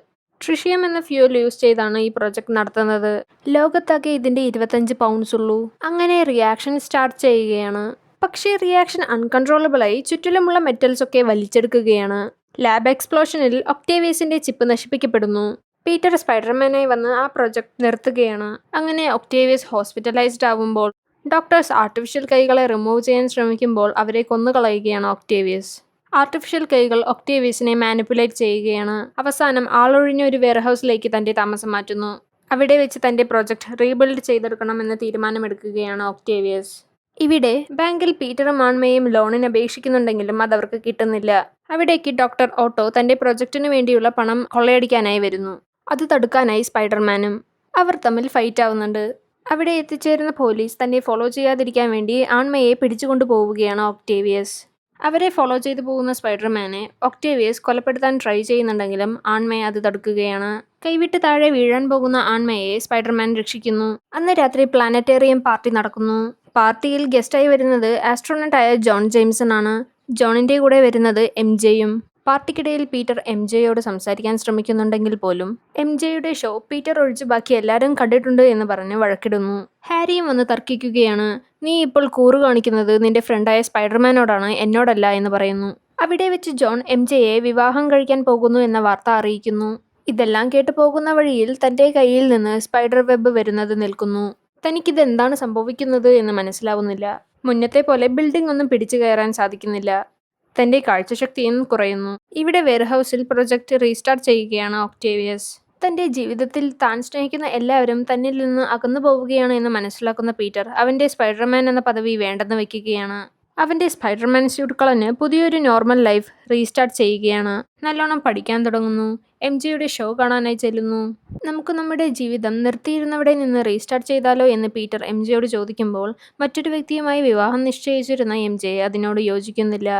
ട്രിഷിയം എന്ന ഫ്യൂൽ യൂസ് ചെയ്താണ് ഈ പ്രൊജക്ട് നടത്തുന്നത്. ലോകത്താകെ ഇതിന്റെ 25 പൗണ്ട്സ് ഉള്ളൂ. അങ്ങനെ റിയാക്ഷൻ സ്റ്റാർട്ട് ചെയ്യുകയാണ്. പക്ഷേ റിയാക്ഷൻ അൺകൺട്രോളബിളായി ചുറ്റിലുമുള്ള മെറ്റൽസ് ഒക്കെ വലിച്ചെടുക്കുകയാണ്. ലാബ് എക്സ്പ്ലോഷനിൽ ഒക്ടേവിയസിന്റെ ചിപ്പ് നശിപ്പിക്കപ്പെടുന്നു. പീറ്റർ സ്പൈഡർമാനായി വന്ന് ആ പ്രൊജക്ട് നിർത്തുകയാണ്. അങ്ങനെ ഒക്ടേവിയസ് ഹോസ്പിറ്റലൈസ്ഡ് ആവുമ്പോൾ ഡോക്ടേഴ്സ് ആർട്ടിഫിഷ്യൽ കൈകളെ റിമൂവ് ചെയ്യാൻ ശ്രമിക്കുമ്പോൾ അവരെ കൊന്നുകളയുകയാണ് ഒക്ടേവിയസ്. ആർട്ടിഫിഷ്യൽ കൈകൾ ഒക്ടേവിയസിനെ മാനിപ്പുലേറ്റ് ചെയ്യുകയാണ്. അവസാനം ആളൊഴിഞ്ഞ ഒരു വെയർഹൗസിലേക്ക് തന്റെ താമസം മാറ്റുന്നു. അവിടെ വെച്ച് തന്റെ പ്രൊജക്ട് റീബിൽഡ് ചെയ്തെടുക്കണമെന്ന് തീരുമാനമെടുക്കുകയാണ് ഒക്ടേവിയസ്. ഇവിടെ ബാങ്കിൽ പീറ്ററും ആൺമയും ലോണിന് അപേക്ഷിക്കുന്നുണ്ടെങ്കിലും അതവർക്ക് കിട്ടുന്നില്ല. അവിടേക്ക് ഡോക്ടർ ഓട്ടോ തന്റെ പ്രൊജക്ടിന് വേണ്ടിയുള്ള പണം കൊള്ളയടിക്കാനായി വരുന്നു. അത് തടുക്കാനായി സ്പൈഡർമാനും. അവർ തമ്മിൽ ഫൈറ്റ് ആവുന്നുണ്ട്. അവിടെ എത്തിച്ചേരുന്ന പോലീസ് തന്നെ ഫോളോ ചെയ്യാതിരിക്കാൻ വേണ്ടി ആൺമയെ പിടിച്ചുകൊണ്ടു പോവുകയാണ് ഒക്ടേവിയസ്. അവരെ ഫോളോ ചെയ്തു പോകുന്ന സ്പൈഡർമാനെ ഒക്ടേവിയസ് കൊലപ്പെടുത്താൻ ട്രൈ ചെയ്യുന്നുണ്ടെങ്കിലും ആൺമയെ അത് തടുക്കുകയാണ്. കൈവിട്ട് താഴെ വീഴാൻ പോകുന്ന ആൺമയെ സ്പൈഡർമാൻ രക്ഷിക്കുന്നു. അന്ന് രാത്രി പ്ലാനറ്റേറിയം പാർട്ടി നടക്കുന്നു. പാർട്ടിയിൽ ഗസ്റ്റായി വരുന്നത് ആസ്ട്രോനട്ടായ ജോൺ ജെയിംസൺ ആണ്. ജോണിന്റെ കൂടെ വരുന്നത് MJയും. പാർട്ടിക്കിടയിൽ പീറ്റർ MJയോട് സംസാരിക്കാൻ ശ്രമിക്കുന്നുണ്ടെങ്കിൽ പോലും MJയുടെ ഷോ പീറ്റർ ഒഴിച്ച് ബാക്കി എല്ലാവരും കണ്ടിട്ടുണ്ട് എന്ന് പറഞ്ഞ് വഴക്കിടുന്നു. ഹാരിയും വന്ന് തർക്കിക്കുകയാണ്. നീ ഇപ്പോൾ കൂറ് കാണിക്കുന്നത് നിന്റെ ഫ്രണ്ടായ സ്പൈഡർമാനോടാണ്, എന്നോടല്ല എന്ന് പറയുന്നു. അവിടെ വെച്ച് ജോൺ MJയെ വിവാഹം കഴിക്കാൻ പോകുന്നു എന്ന വാർത്ത അറിയിക്കുന്നു. ഇതെല്ലാം കേട്ട് പോകുന്ന വഴിയിൽ തന്റെ കയ്യിൽ നിന്ന് സ്പൈഡർ വെബ് വരുന്നത് നിൽക്കുന്നു. തനിക്കിതെന്താണ് സംഭവിക്കുന്നത് എന്ന് മനസ്സിലാവുന്നില്ല. മുന്നത്തെ പോലെ ബിൽഡിംഗ് ഒന്നും പിടിച്ചു കയറാൻ സാധിക്കുന്നില്ല. തന്റെ കാഴ്ചശക്തിയും കുറയുന്നു. ഇവിടെ വെയർഹൗസിൽ പ്രൊജക്ട് റീസ്റ്റാർട്ട് ചെയ്യുകയാണ് ഒക്ടേവിയസ്. തന്റെ ജീവിതത്തിൽ താൻ സ്നേഹിക്കുന്ന എല്ലാവരും തന്നിൽ നിന്ന് അകന്നു പോവുകയാണ് എന്ന് മനസ്സിലാക്കുന്ന പീറ്റർ അവന്റെ സ്പൈഡർമാൻ എന്ന പദവി വേണ്ടെന്ന് വെക്കുകയാണ്. അവന്റെ സ്പൈഡർമാൻ സ്യൂട്ട് കളഞ്ഞ് പുതിയൊരു നോർമൽ ലൈഫ് റീസ്റ്റാർട്ട് ചെയ്യുകയാണ്. നല്ലോണം പഠിക്കാൻ തുടങ്ങുന്നു. MJയുടെ ഷോ കാണാനായി ചെല്ലുന്നു. നമുക്ക് നമ്മുടെ ജീവിതം നിർത്തിയിരുന്നവിടെ നിന്ന് റീസ്റ്റാർട്ട് ചെയ്താലോ എന്ന് പീറ്റർ MJയോട് ചോദിക്കുമ്പോൾ മറ്റൊരു വ്യക്തിയുമായി വിവാഹം നിശ്ചയിച്ചിരുന്ന MJ അതിനോട് യോജിക്കുന്നില്ല.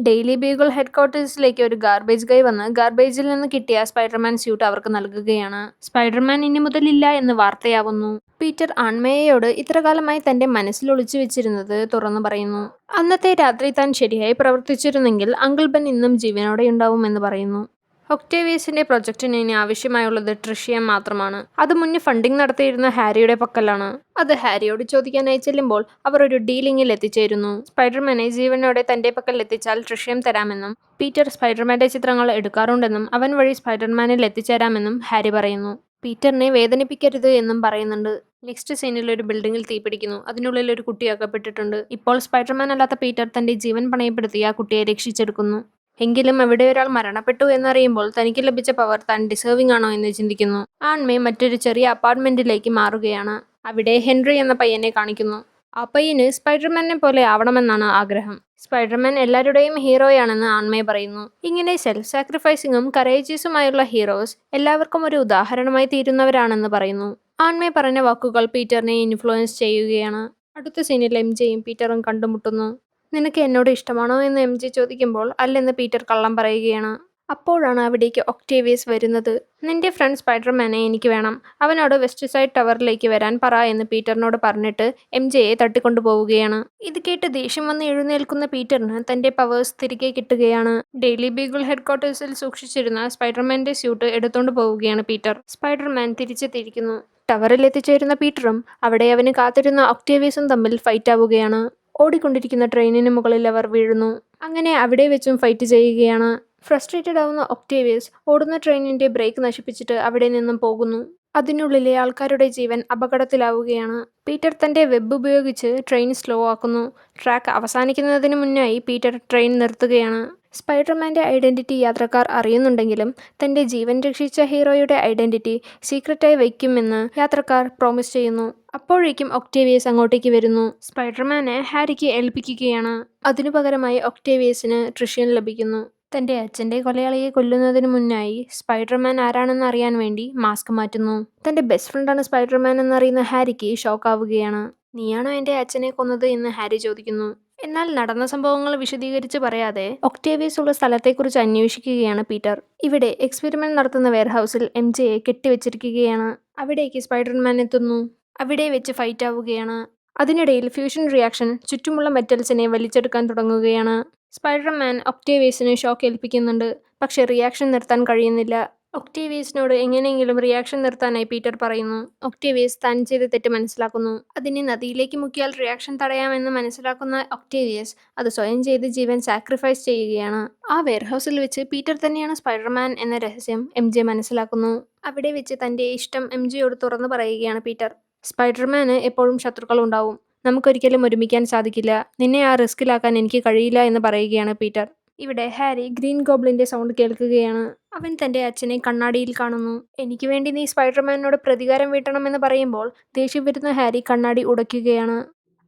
ഡെയിലി ബീഗിൾ ഹെഡ്ക്വാർട്ടേഴ്സിലേക്ക് ഒരു ഗാർബേജ് ഗൈ വന്ന് ഗാർബേജിൽ നിന്ന് കിട്ടിയ സ്പൈഡർമാൻ സ്യൂട്ട് അവർക്ക് നൽകുകയാണ്. സ്പൈഡർമാൻ ഇനി മുതലില്ല എന്ന് വാർത്തയാവുന്നു. പീറ്റർ ആൺമയയോട് ഇത്രകാലമായി തന്റെ മനസ്സിൽ ഒളിച്ചു വെച്ചിരുന്നത് തുറന്നു പറയുന്നു. അന്നത്തെ രാത്രി താൻ ശരിയായി പ്രവർത്തിച്ചിരുന്നെങ്കിൽ അങ്കിൾ ബെൻ ഇന്നും ജീവനോടെ ഉണ്ടാവും എന്ന് പറയുന്നു. ഒക്ടേവിയസിന്റെ പ്രൊജക്ടിന് ഇനി ആവശ്യമായുള്ളത് ട്രിഷിയം മാത്രമാണ്. അത് മുന്നേ ഫണ്ടിങ് നടത്തിയിരുന്ന ഹാരിയുടെ പക്കലാണ്. അത് ഹാരിയോട് ചോദിക്കാനായി ചെല്ലുമ്പോൾ അവർ ഒരു ഡീലിംഗിൽ എത്തിച്ചേരുന്നു. സ്പൈഡർമാനെ ജീവനോടെ തന്റെ പക്കൽ എത്തിച്ചാൽ ട്രിഷിയം തരാമെന്നും പീറ്റർ സ്പൈഡർമാന്റെ ചിത്രങ്ങൾ എടുക്കാറുണ്ടെന്നും അവൻ വഴി സ്പൈഡർമാനിൽ എത്തിച്ചേരാമെന്നും ഹാരി പറയുന്നു. പീറ്ററിനെ വേദനിപ്പിക്കരുത് എന്നും പറയുന്നുണ്ട്. നെക്സ്റ്റ് സീനിൽ ഒരു ബിൽഡിംഗിൽ തീപിടിക്കുന്നു. അതിനുള്ളിൽ ഒരു കുട്ടി അകപ്പെട്ടിട്ടുണ്ട്. ഇപ്പോൾ സ്പൈഡർമാൻ അല്ലാത്ത പീറ്റർ തന്റെ ജീവൻ പണയപ്പെടുത്തി ആ കുട്ടിയെ രക്ഷിച്ചെടുക്കുന്നു. എങ്കിലും അവിടെ ഒരാൾ മരണപ്പെട്ടു എന്നറിയുമ്പോൾ തനിക്ക് ലഭിച്ച പവർ താൻ ഡിസേർവിംഗ് ആണോ എന്ന് ചിന്തിക്കുന്നു. ആൺമേ മറ്റൊരു ചെറിയ അപ്പാർട്ട്മെന്റിലേക്ക് മാറുകയാണ്. അവിടെ ഹെൻറി എന്ന പയ്യനെ കാണിക്കുന്നു. ആ പയ്യന് സ്പൈഡർമാനെ പോലെ ആവണമെന്നാണ് ആഗ്രഹം. സ്പൈഡർമാൻ എല്ലാവരുടെയും ഹീറോയാണെന്ന് ആൺമേ പറയുന്നു. ഇങ്ങനെ സെൽഫ് സാക്രിഫൈസിങ്ങും കറേജിയസുമായുള്ള ഹീറോസ് എല്ലാവർക്കും ഒരു ഉദാഹരണമായി തീരുന്നവരാണെന്ന് പറയുന്നു. ആൺമേ പറഞ്ഞ വാക്കുകൾ പീറ്ററിനെ ഇൻഫ്ലുവൻസ് ചെയ്യുകയാണ്. അടുത്ത സീനിൽ എംജെയും പീറ്ററും കണ്ടുമുട്ടുന്നു. നിനക്ക് എന്നോട് ഇഷ്ടമാണോ എന്ന് എംജെ ചോദിക്കുമ്പോൾ അല്ലെന്ന് പീറ്റർ കള്ളം പറയുകയാണ്. അപ്പോഴാണ് അവിടേക്ക് ഒക്ടേവിയസ് വരുന്നത്. നിന്റെ ഫ്രണ്ട് സ്പൈഡർമാനെ എനിക്ക് വേണം, അവനോട് വെസ്റ്റ് സൈഡ് ടവറിലേക്ക് വരാൻ പറ എന്ന് പീറ്ററിനോട് പറഞ്ഞിട്ട് എംജെയെ തട്ടിക്കൊണ്ടുപോവുകയാണ്. ഇത് കേട്ട് ദേഷ്യം വന്ന് എഴുന്നേൽക്കുന്ന പീറ്ററിന് തന്റെ പവേഴ്സ് തിരികെ കിട്ടുകയാണ്. ഡെയിലി ബീഗിൾ ഹെഡ്ക്വാർട്ടേഴ്സിൽ സൂക്ഷിച്ചിരുന്ന സ്പൈഡർമാന്റെ സ്യൂട്ട് എടുത്തോണ്ട് പോവുകയാണ് പീറ്റർ. സ്പൈഡർമാൻ തിരിച്ചെത്തിയിരിക്കുന്നു. ടവറിൽ എത്തിച്ചേരുന്ന പീറ്ററും അവിടെ അവന് കാത്തിരുന്ന ഒക്ടേവിയസും തമ്മിൽ ഫൈറ്റ് ആവുകയാണ്. ഓടിക്കൊണ്ടിരിക്കുന്ന ട്രെയിനിന് മുകളിൽ അവർ വീഴുന്നു. അങ്ങനെ അവിടെ വെച്ചും ഫൈറ്റ് ചെയ്യുകയാണ്. ഫ്രസ്ട്രേറ്റഡ് ആവുന്ന ഒക്ടേവിയസ് ഓടുന്ന ട്രെയിനിന്റെ ബ്രേക്ക് നശിപ്പിച്ചിട്ട് അവിടെ നിന്നും പോകുന്നു. അതിനുള്ളിലെ ആൾക്കാരുടെ ജീവൻ അപകടത്തിലാവുകയാണ്. പീറ്റർ തന്റെ വെബ് ഉപയോഗിച്ച് ട്രെയിൻ സ്ലോ ആക്കുന്നു. ട്രാക്ക് അവസാനിക്കുന്നതിന് മുന്നായി പീറ്റർ ട്രെയിൻ നിർത്തുകയാണ്. സ്പൈഡർമാന്റെ ഐഡന്റിറ്റി യാത്രക്കാർ അറിയുന്നുണ്ടെങ്കിലും തന്റെ ജീവൻ രക്ഷിച്ച ഹീറോയുടെ ഐഡന്റിറ്റി സീക്രട്ടായി വയ്ക്കുമെന്ന് യാത്രക്കാർ പ്രോമിസ് ചെയ്യുന്നു. അപ്പോഴേക്കും ഒക്ടേവിയസ് അങ്ങോട്ടേക്ക് വരുന്നു. സ്പൈഡർമാനെ ഹാരിക്ക് ഏൽപ്പിക്കുകയാണ്. അതിനു പകരമായി ഒക്ടേവിയസിന് ട്രിഷ്യൻ ലഭിക്കുന്നു. തന്റെ അച്ഛന്റെ കൊലയാളിയെ കൊല്ലുന്നതിന് മുന്നായി സ്പൈഡർമാൻ ആരാണെന്ന് അറിയാൻ വേണ്ടി മാസ്ക് മാറ്റുന്നു. തന്റെ ബെസ്റ്റ് ഫ്രണ്ടാണ് സ്പൈഡർമാൻ എന്നറിയുന്ന ഹാരിക്ക് ഷോക്ക് ആവുകയാണ്. നീയാണോ എന്റെ അച്ഛനെ കൊന്നത് എന്ന് ഹാരി ചോദിക്കുന്നു. എന്നാൽ നടന്ന സംഭവങ്ങൾ വിശദീകരിച്ച് പറയാതെ ഒക്ടേവിയസ് ഉള്ള സ്ഥലത്തെക്കുറിച്ച് അന്വേഷിക്കുകയാണ് പീറ്റർ. ഇവിടെ എക്സ്പെരിമെന്റ് നടത്തുന്ന വെയർഹൗസിൽ എംജെയെ കെട്ടിവെച്ചിരിക്കുകയാണ്. അവിടേക്ക് സ്പൈഡർമാൻ എത്തുന്നു. അവിടെ വെച്ച് ഫൈറ്റ് ആവുകയാണ്. അതിനിടയിൽ ഫ്യൂഷൻ റിയാക്ഷൻ ചുറ്റുമുള്ള മെറ്റൽസിനെ വലിച്ചെടുക്കാൻ തുടങ്ങുകയാണ്. സ്പൈഡർമാൻ ഒക്ടേവിയസിന് ഷോക്ക് ഏൽപ്പിക്കുന്നുണ്ട്. പക്ഷെ റിയാക്ഷൻ നിർത്താൻ കഴിയുന്നില്ല. ഒക്ടേവിയസിനോട് എങ്ങനെയെങ്കിലും റിയാക്ഷൻ നിർത്താനായി പീറ്റർ പറയുന്നു. ഒക്ടേവിയസ് താൻ ചെയ്ത തെറ്റ് മനസ്സിലാക്കുന്നു. അതിനെ നദിയിലേക്ക് മുക്കിയാൽ റിയാക്ഷൻ തടയാമെന്ന് മനസ്സിലാക്കുന്ന ഒക്ടേവിയസ് അത് സ്വയം ചെയ്ത് ജീവൻ സാക്രിഫൈസ് ചെയ്യുകയാണ്. ആ വെയർഹൗസിൽ വെച്ച് പീറ്റർ തന്നെയാണ് സ്പൈഡർമാൻ എന്ന രഹസ്യം എംജെ മനസ്സിലാക്കുന്നു. അവിടെ വെച്ച് തന്റെ ഇഷ്ടം എംജെയോട് തുറന്നു പറയുകയാണ് പീറ്റർ. സ്പൈഡർമാന് എപ്പോഴും ശത്രുക്കൾ ഉണ്ടാവും. നമുക്കൊരിക്കലും ഒരുമിക്കാൻ സാധിക്കില്ല. നിന്നെ ആ റിസ്കിലാക്കാൻ എനിക്ക് കഴിയില്ല എന്ന് പറയുകയാണ് പീറ്റർ. ഇവിടെ ഹാരി ഗ്രീൻ ഗോബ്ലിന്റെ സൗണ്ട് കേൾക്കുകയാണ്. അവൻ തന്റെ അച്ഛനെ കണ്ണാടിയിൽ കാണുന്നു. എനിക്ക് വേണ്ടി നീ സ്പൈഡർമാനോട് പ്രതികാരം വീട്ടണമെന്ന് പറയുമ്പോൾ ദേഷ്യം വരുന്ന ഹാരി കണ്ണാടി ഉടയ്ക്കുകയാണ്.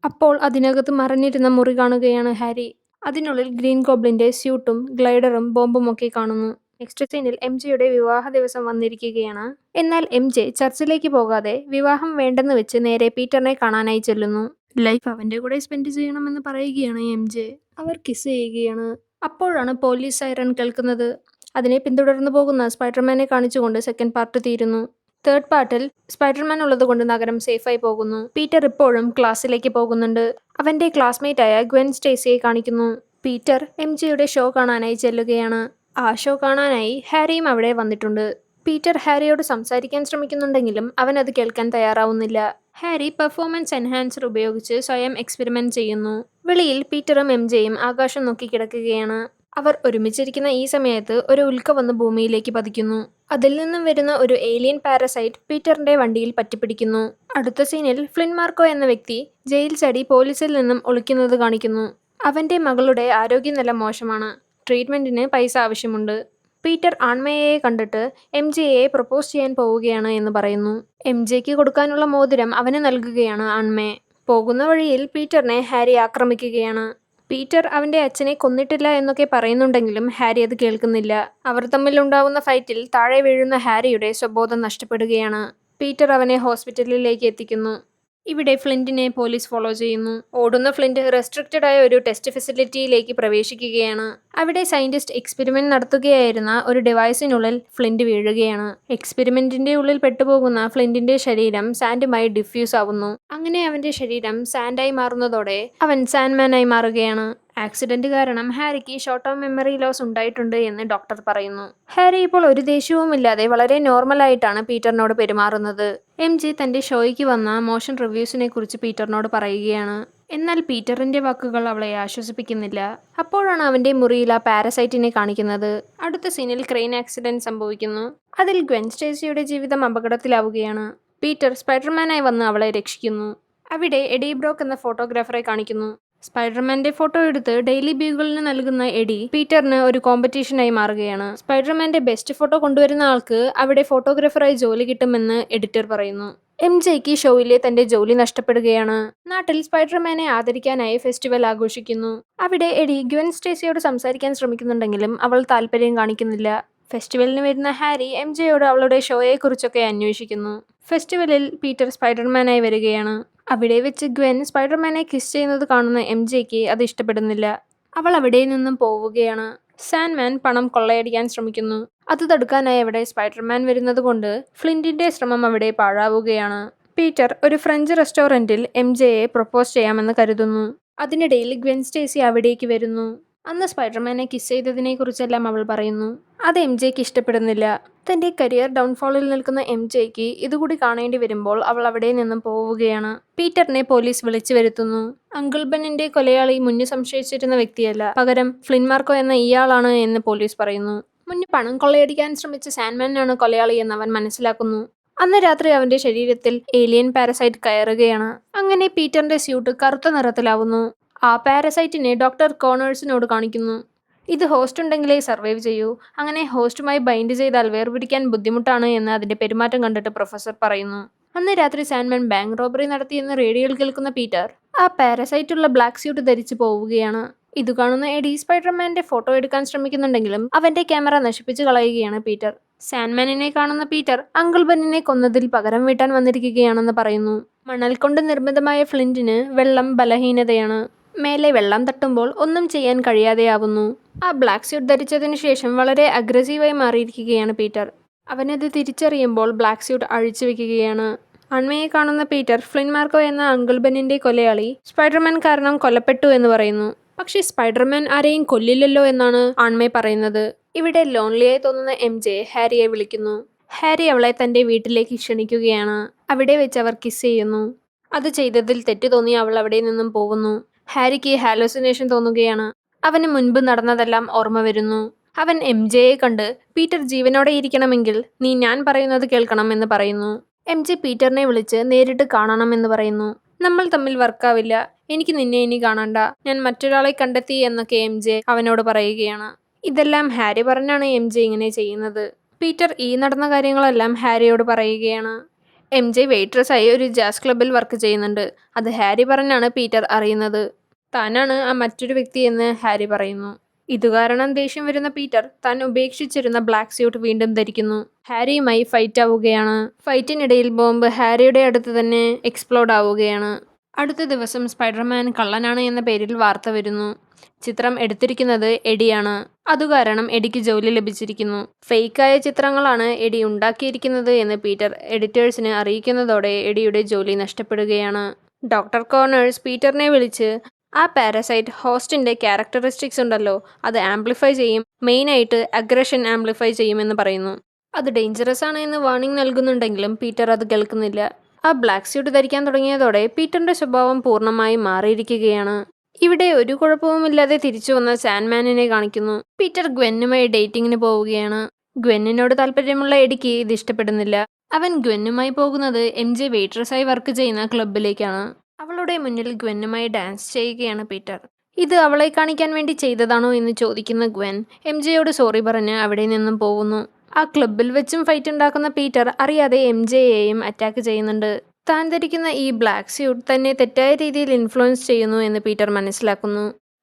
അപ്പോൾ അതിനകത്ത് മറഞ്ഞിരുന്ന മുറി കാണുകയാണ് ഹാരി. അതിനുള്ളിൽ ഗ്രീൻ ഗോബ്ലിന്റെ സ്യൂട്ടും ഗ്ലൈഡറും ബോംബും ഒക്കെ കാണുന്നു. നെക്സ്റ്റ് സീനിൽ എംജെയുടെ വിവാഹ ദിവസം വന്നിരിക്കുകയാണ്. എന്നാൽ എംജെ ചർച്ചിലേക്ക് പോകാതെ വിവാഹം വേണ്ടെന്ന് വെച്ച് നേരെ പീറ്ററിനെ കാണാനായി ചെല്ലുന്നു. ലൈഫ് അവന്റെ കൂടെ സ്പെൻഡ് ചെയ്യണമെന്ന് പറയുകയാണ് എംജെ. അവർ കിസ് ചെയ്യുകയാണ്. അപ്പോഴാണ് പോലീസ് സൈറൺ കേൾക്കുന്നത്. അതിനെ പിന്തുടർന്നു പോകുന്ന സ്പൈഡർമാനെ കാണിച്ചുകൊണ്ട് സെക്കൻഡ് പാർട്ട് തീരുന്നു. തേർഡ് പാർട്ടിൽ സ്പൈഡർമാൻ ഉള്ളതുകൊണ്ട് നഗരം സേഫായി പോകുന്നു. പീറ്റർ ഇപ്പോഴും ക്ലാസ്സിലേക്ക് പോകുന്നുണ്ട്. അവന്റെ ക്ലാസ്മേറ്റായ ഗ്വെൻ സ്റ്റേസിയെ കാണിക്കുന്നു. പീറ്റർ എംജെയുടെ ഷോ കാണാനായി ചെല്ലുകയാണ്. ആ ഷോ കാണാനായി ഹാരിയും അവിടെ വന്നിട്ടുണ്ട്. പീറ്റർ ഹാരിയോട് സംസാരിക്കാൻ ശ്രമിക്കുന്നുണ്ടെങ്കിലും അവൻ അത് കേൾക്കാൻ തയ്യാറാവുന്നില്ല. ഹാരി പെർഫോമൻസ് എൻഹാൻസർ ഉപയോഗിച്ച് സ്വയം എക്സ്പെരിമെന്റ് ചെയ്യുന്നു. വെളിയിൽ പീറ്ററും എംജെയും ആകാശം നോക്കി കിടക്കുകയാണ്. അവർ ഒരുമിച്ചിരിക്കുന്ന ഈ സമയത്ത് ഒരു ഉൽക്ക വന്ന് ഭൂമിയിലേക്ക് പതിക്കുന്നു. അതിൽ നിന്നും വരുന്ന ഒരു ഏലിയൻ പാരസൈറ്റ് പീറ്ററിന്റെ വണ്ടിയിൽ പറ്റിപ്പിടിക്കുന്നു. അടുത്ത സീനിൽ ഫ്ലിൻ മാർക്കോ എന്ന വ്യക്തി ജയിൽ ചാടി പോലീസിൽ നിന്നും ഒളിക്കുന്നത് കാണിക്കുന്നു. അവന്റെ മകളുടെ ആരോഗ്യനില മോശമാണ്. ട്രീറ്റ്മെന്റിന് പൈസ ആവശ്യമുണ്ട്. പീറ്റർ ആൺമയെ കണ്ടിട്ട് എംജെയെ പ്രപ്പോസ് ചെയ്യാൻ പോവുകയാണ് എന്ന് പറയുന്നു. എംജെക്ക് കൊടുക്കാനുള്ള മോതിരം അവന് നൽകുകയാണ് ആൺമേ. പോകുന്ന വഴിയിൽ പീറ്ററിനെ ഹാരി ആക്രമിക്കുകയാണ്. പീറ്റർ അവന്റെ അച്ഛനെ കൊന്നിട്ടില്ല എന്നൊക്കെ പറയുന്നുണ്ടെങ്കിലും ഹാരി അത് കേൾക്കുന്നില്ല. അവർ തമ്മിലുണ്ടാവുന്ന ഫൈറ്റിൽ താഴെ വീഴുന്ന ഹാരിയുടെ സ്വബോധം നഷ്ടപ്പെടുകയാണ്. പീറ്റർ അവനെ ഹോസ്പിറ്റലിലേക്ക് എത്തിക്കുന്നു. ഇവിടെ ഫ്ലിന്റിനെ പോലീസ് ഫോളോ ചെയ്യുന്നു. ഓടുന്ന ഫ്ലിന്റ് റെസ്ട്രിക്റ്റഡ് ആയ ഒരു ടെസ്റ്റ് ഫെസിലിറ്റിയിലേക്ക് പ്രവേശിക്കുകയാണ്. അവിടെ സയന്റിസ്റ്റ് എക്സ്പെരിമെന്റ് നടത്തുകയായിരുന്ന ഒരു ഡിവൈസിനുള്ളിൽ ഫ്ലിന്റ് വീഴുകയാണ്. എക്സ്പെരിമെന്റിന്റെ ഉള്ളിൽ പെട്ടുപോകുന്ന ഫ്ലിന്റിന്റെ ശരീരം സാൻഡുമായി ഡിഫ്യൂസ് ആവുന്നു. അങ്ങനെ അവന്റെ ശരീരം സാൻഡായി മാറുന്നതോടെ അവൻ സാൻഡ്മാനായി മാറുകയാണ്. ആക്സിഡന്റ് കാരണം ഹാരിക്ക് ഷോർട്ട് ടേം മെമ്മറി ലോസ് ഉണ്ടായിട്ടുണ്ട് എന്ന് ഡോക്ടർ പറയുന്നു. ഹാരി ഇപ്പോൾ ഒരു ദേഷ്യവുമില്ലാതെ വളരെ നോർമലായിട്ടാണ് പീറ്ററിനോട് പെരുമാറുന്നത്. എംജെ തന്റെ ഷോയ്ക്ക് വന്ന മോശം റിവ്യൂസിനെ കുറിച്ച് പീറ്ററിനോട് പറയുകയാണ്. എന്നാൽ പീറ്ററിന്റെ വാക്കുകൾ അവളെ ആശ്വസിപ്പിക്കുന്നില്ല. അപ്പോഴാണ് അവന്റെ മുറിയിൽ ആ പാരസൈറ്റിനെ കാണിക്കുന്നത്. അടുത്ത സീനിൽ ക്രെയിൻ ആക്സിഡന്റ് സംഭവിക്കുന്നു. അതിൽ ഗ്വെൻ സ്റ്റേസിയുടെ ജീവിതം അപകടത്തിലാവുകയാണ്. പീറ്റർ സ്പൈഡർമാനായി വന്ന് അവളെ രക്ഷിക്കുന്നു. അവിടെ എഡി ബ്രോക്ക് എന്ന ഫോട്ടോഗ്രാഫറെ കാണിക്കുന്നു. സ്പൈഡർമാന്റെ ഫോട്ടോ എടുത്ത് ഡെയിലി ബ്യൂഗിളിന് നൽകുന്ന എഡി പീറ്ററിന് ഒരു കോമ്പറ്റീഷനായി മാറുകയാണ്. സ്പൈഡർമാന്റെ ബെസ്റ്റ് ഫോട്ടോ കൊണ്ടുവരുന്ന ആൾക്ക് അവിടെ ഫോട്ടോഗ്രാഫറായി ജോലി കിട്ടുമെന്ന് എഡിറ്റർ പറയുന്നു. MJക്ക് ഷോയിലെ തന്റെ ജോലി നഷ്ടപ്പെടുകയാണ്. നാട്ടിൽ സ്പൈഡർമാനെ ആദരിക്കാനായി ഫെസ്റ്റിവൽ ആഘോഷിക്കുന്നു. അവിടെ എഡി ഗ്വെൻ സ്റ്റേസിയോട് സംസാരിക്കാൻ ശ്രമിക്കുന്നുണ്ടെങ്കിലും അവൾ താല്പര്യം കാണിക്കുന്നില്ല. ഫെസ്റ്റിവലിന് വരുന്ന ഹാരി MJയോട് അവളുടെ ഷോയെക്കുറിച്ചൊക്കെ അന്വേഷിക്കുന്നു. ഫെസ്റ്റിവലിൽ പീറ്റർ സ്പൈഡർമാനായി വരികയാണ്. അവിടെ വെച്ച് ഗ്വെൻ സ്പൈഡർമാനെ കിസ് ചെയ്യുന്നത് കാണുന്ന MJക്ക് അത് ഇഷ്ടപ്പെടുന്നില്ല. അവൾ അവിടെ നിന്നും പോവുകയാണ്. സാൻഡ്മാൻ പണം കൊള്ളയടിക്കാൻ ശ്രമിക്കുന്നു. അത് തടുക്കാനായി അവിടെ സ്പൈഡർമാൻ വരുന്നത് കൊണ്ട് ഫ്ലിന്റിന്റെ ശ്രമം അവിടെ പാഴാവുകയാണ്. പീറ്റർ ഒരു ഫ്രഞ്ച് റെസ്റ്റോറന്റിൽ MJയെ പ്രൊപ്പോസ് ചെയ്യാമെന്ന് കരുതുന്നു. അതിനിടയിൽ ഗ്വെൻ സ്റ്റേസി അവിടേക്ക് വരുന്നു. അന്ന് സ്പൈഡർമാനെ കിസ് ചെയ്തതിനെ കുറിച്ചെല്ലാം അവൾ പറയുന്നു. അത് MJക്ക് ഇഷ്ടപ്പെടുന്നില്ല. തന്റെ കരിയർ ഡൗൺഫോളിൽ നിൽക്കുന്ന MJക്ക് ഇതുകൂടി കാണേണ്ടി വരുമ്പോൾ അവൾ അവിടെ നിന്നും പോവുകയാണ്. പീറ്ററിനെ പോലീസ് വിളിച്ചു വരുത്തുന്നു. അങ്കിൾ ബെന്നിന്റെ കൊലയാളി മുന്നേ സംശയിച്ചിരുന്ന വ്യക്തിയല്ല, പകരം ഫ്ലിൻ മാർക്കോ എന്ന ഇയാളാണ് എന്ന് പോലീസ് പറയുന്നു. മുന്നേ പണം കൊള്ളയടിക്കാൻ ശ്രമിച്ച സാൻഡ്മാനാണ് കൊലയാളി എന്ന് അവൻ മനസ്സിലാക്കുന്നു. അന്ന് രാത്രി അവന്റെ ശരീരത്തിൽ ഏലിയൻ പാരസൈറ്റ് കയറുകയാണ്. അങ്ങനെ പീറ്ററിന്റെ സ്യൂട്ട് കറുത്ത നിറത്തിലാവുന്നു. ആ പാരസൈറ്റിനെ ഡോക്ടർ കോണേഴ്സിനോട് കാണിക്കുന്നു. ഇത് ഹോസ്റ്റ് ഉണ്ടെങ്കിലേ സർവൈവ് ചെയ്യൂ. അങ്ങനെ ഹോസ്റ്റുമായി ബൈൻഡ് ചെയ്താൽ വേർപിടിക്കാൻ ബുദ്ധിമുട്ടാണ് എന്ന് അതിന്റെ പെരുമാറ്റം കണ്ടിട്ട് പ്രൊഫസർ പറയുന്നു. അന്ന് രാത്രി സാൻഡ്മാൻ ബാങ്ക് റോബറി നടത്തിയെന്ന് റേഡിയോയിൽ കേൾക്കുന്ന പീറ്റർ ആ പാരസൈറ്റുള്ള ബ്ലാക്ക് സ്യൂട്ട് ധരിച്ചു പോവുകയാണ്. ഇത് കാണുന്ന എഡി സ്പൈഡർമാന്റെ ഫോട്ടോ എടുക്കാൻ ശ്രമിക്കുന്നുണ്ടെങ്കിലും അവന്റെ ക്യാമറ നശിപ്പിച്ചു കളയുകയാണ് പീറ്റർ. സാൻഡ്മാനിനെ കാണുന്ന പീറ്റർ അങ്കിൾ ബെന്നിനെ കൊന്നതിൽ പകരം വീട്ടാൻ വന്നിരിക്കുകയാണെന്ന് പറയുന്നു. മണൽ കൊണ്ട് നിർമ്മിതമായ ഫ്ലിന്റിന് വെള്ളം ബലഹീനതയാണ്. മേലെ വെള്ളം തട്ടുമ്പോൾ ഒന്നും ചെയ്യാൻ കഴിയാതെയാവുന്നു. ആ ബ്ലാക്ക് സ്യൂട്ട് ധരിച്ചതിന് ശേഷം വളരെ അഗ്രസീവായി മാറിയിരിക്കുകയാണ് പീറ്റർ. അവനത് തിരിച്ചറിയുമ്പോൾ ബ്ലാക്ക് സ്യൂട്ട് അഴിച്ചു വെക്കുകയാണ്. അൺമയെ കാണുന്ന പീറ്റർ ഫ്ലിൻ മാർക്കോ എന്ന അങ്കിൾ ബെന്നിന്റെ കൊലയാളി സ്പൈഡർമാൻ കാരണം കൊല്ലപ്പെട്ടു എന്ന് പറയുന്നു. പക്ഷേ സ്പൈഡർമാൻ ആരെയും കൊല്ലില്ലല്ലോ എന്നാണ് ആൺമേ പറയുന്നത്. ഇവിടെ ലോൺലിയായി തോന്നുന്ന MJ ഹാരിയെ വിളിക്കുന്നു. ഹാരി അവളെ തന്റെ വീട്ടിലേക്ക് ക്ഷണിക്കുകയാണ്. അവിടെ വെച്ച് അവർ കിസ് ചെയ്യുന്നു. അത് ചെയ്തതിൽ തെറ്റ് തോന്നി അവൾ അവിടെ നിന്നും പോകുന്നു. ഹാരിക്ക് ഹാലോസിനേഷൻ തോന്നുകയാണ്. അവന് മുൻപ് നടന്നതെല്ലാം ഓർമ്മ വരുന്നു. അവൻ MJയെ കണ്ട് പീറ്റർ ജീവനോടെ ഇരിക്കണമെങ്കിൽ നീ ഞാൻ പറയുന്നത് കേൾക്കണം എന്ന് പറയുന്നു. MJ പീറ്ററിനെ വിളിച്ച് നേരിട്ട് കാണണമെന്ന് പറയുന്നു. നമ്മൾ തമ്മിൽ വർക്കാവില്ല, എനിക്ക് നിന്നെ ഇനി കാണണ്ട, ഞാൻ മറ്റൊരാളെ കണ്ടെത്തി എന്നൊക്കെ MJ അവനോട് പറയുകയാണ്. ഇതെല്ലാം ഹാരി പറഞ്ഞാണ് MJ ഇങ്ങനെ ചെയ്യുന്നത്. പീറ്റർ ഈ നടന്ന കാര്യങ്ങളെല്ലാം ഹാരിയോട് പറയുകയാണ്. MJ വെയിട്രസ്സായി ഒരു ജാസ് ക്ലബ്ബിൽ വർക്ക് ചെയ്യുന്നുണ്ട്. അത് ഹാരി പറഞ്ഞാണ് പീറ്റർ അറിയുന്നത്. താനാണ് ആ മറ്റൊരു വ്യക്തി എന്ന് ഹാരി പറയുന്നു. ഇതുകാരണം ദേഷ്യം വരുന്ന പീറ്റർ താൻ ഉപേക്ഷിച്ചിരുന്ന ബ്ലാക്ക് സ്യൂട്ട് വീണ്ടും ധരിക്കുന്നു. ഹാരിയുമായി ഫൈറ്റ് ആവുകയാണ്. ഫൈറ്റിനിടയിൽ ബോംബ് ഹാരിയുടെ അടുത്ത് തന്നെ എക്സ്പ്ലോഡ് ആവുകയാണ്. അടുത്ത ദിവസം സ്പൈഡർമാൻ കള്ളനാണ് എന്ന പേരിൽ വാർത്ത വരുന്നു. ചിത്രം എടുത്തിരിക്കുന്നത് എഡിയാണ്. അതുകാരണം എഡിക്ക് ജോലി ലഭിച്ചിരിക്കുന്നു. ഫേക്കായ ചിത്രങ്ങളാണ് എഡി ഉണ്ടാക്കിയിരിക്കുന്നത് എന്ന് പീറ്റർ എഡിറ്റേഴ്സിന് അറിയിക്കുന്നതോടെ എഡിയുടെ ജോലി നഷ്ടപ്പെടുകയാണ്. ഡോക്ടർ കോർണേഴ്സ് പീറ്ററിനെ വിളിച്ച് ആ പാരസൈറ്റ് ഹോസ്റ്റിന്റെ ക്യാരക്ടറിസ്റ്റിക്സ് ഉണ്ടല്ലോ അത് ആംപ്ലിഫൈ ചെയ്യും, മെയിനായിട്ട് അഗ്രഷൻ ആംപ്ലിഫൈ ചെയ്യുമെന്ന് പറയുന്നു. അത് ഡേഞ്ചറസ് ആണ് എന്ന് വാർണിംഗ് നൽകുന്നുണ്ടെങ്കിലും പീറ്റർ അത് കേൾക്കുന്നില്ല. ആ ബ്ലാക്ക് സ്യൂട്ട് ധരിക്കാൻ തുടങ്ങിയതോടെ പീറ്ററിന്റെ സ്വഭാവം പൂർണ്ണമായും മാറിയിരിക്കുകയാണ്. ഇവിടെ ഒരു കുഴപ്പവുമില്ലാതെ തിരിച്ചു വന്ന സാൻഡ്മാനിനെ കാണിക്കുന്നു. പീറ്റർ ഗ്വെന്നുമായി ഡേറ്റിങ്ങിന് പോവുകയാണ്. ഗ്വെന്നിനോട് താല്പര്യമുള്ള എഡിക്ക് ഇത് ഇഷ്ടപ്പെടുന്നില്ല. അവൻ ഗ്വെന്നുമായി പോകുന്നത് MJ വെയിട്രസ്സായി വർക്ക് ചെയ്യുന്ന ക്ലബ്ബിലേക്കാണ്. അവളുടെ മുന്നിൽ ഗ്വെന്നുമായി ഡാൻസ് ചെയ്യുകയാണ് പീറ്റർ. ഇത് അവളെ കാണിക്കാൻ വേണ്ടി ചെയ്തതാണോ എന്ന് ചോദിക്കുന്ന ഗ്വെൻ MJയോട് സോറി പറഞ്ഞ് അവിടെ നിന്നും പോകുന്നു. ആ ക്ലബ്ബിൽ വെച്ചും ഫൈറ്റ് ഉണ്ടാക്കുന്ന പീറ്റർ അറിയാതെ MJയെയും അറ്റാക്ക് ചെയ്യുന്നുണ്ട്. താൻ ധരിക്കുന്ന ഈ ബ്ലാക്ക് സ്യൂട്ട് തന്നെ തെറ്റായ രീതിയിൽ ഇൻഫ്ലുവൻസ് ചെയ്യുന്നു എന്ന് പീറ്റർ മനസ്സിലാക്കുന്നു.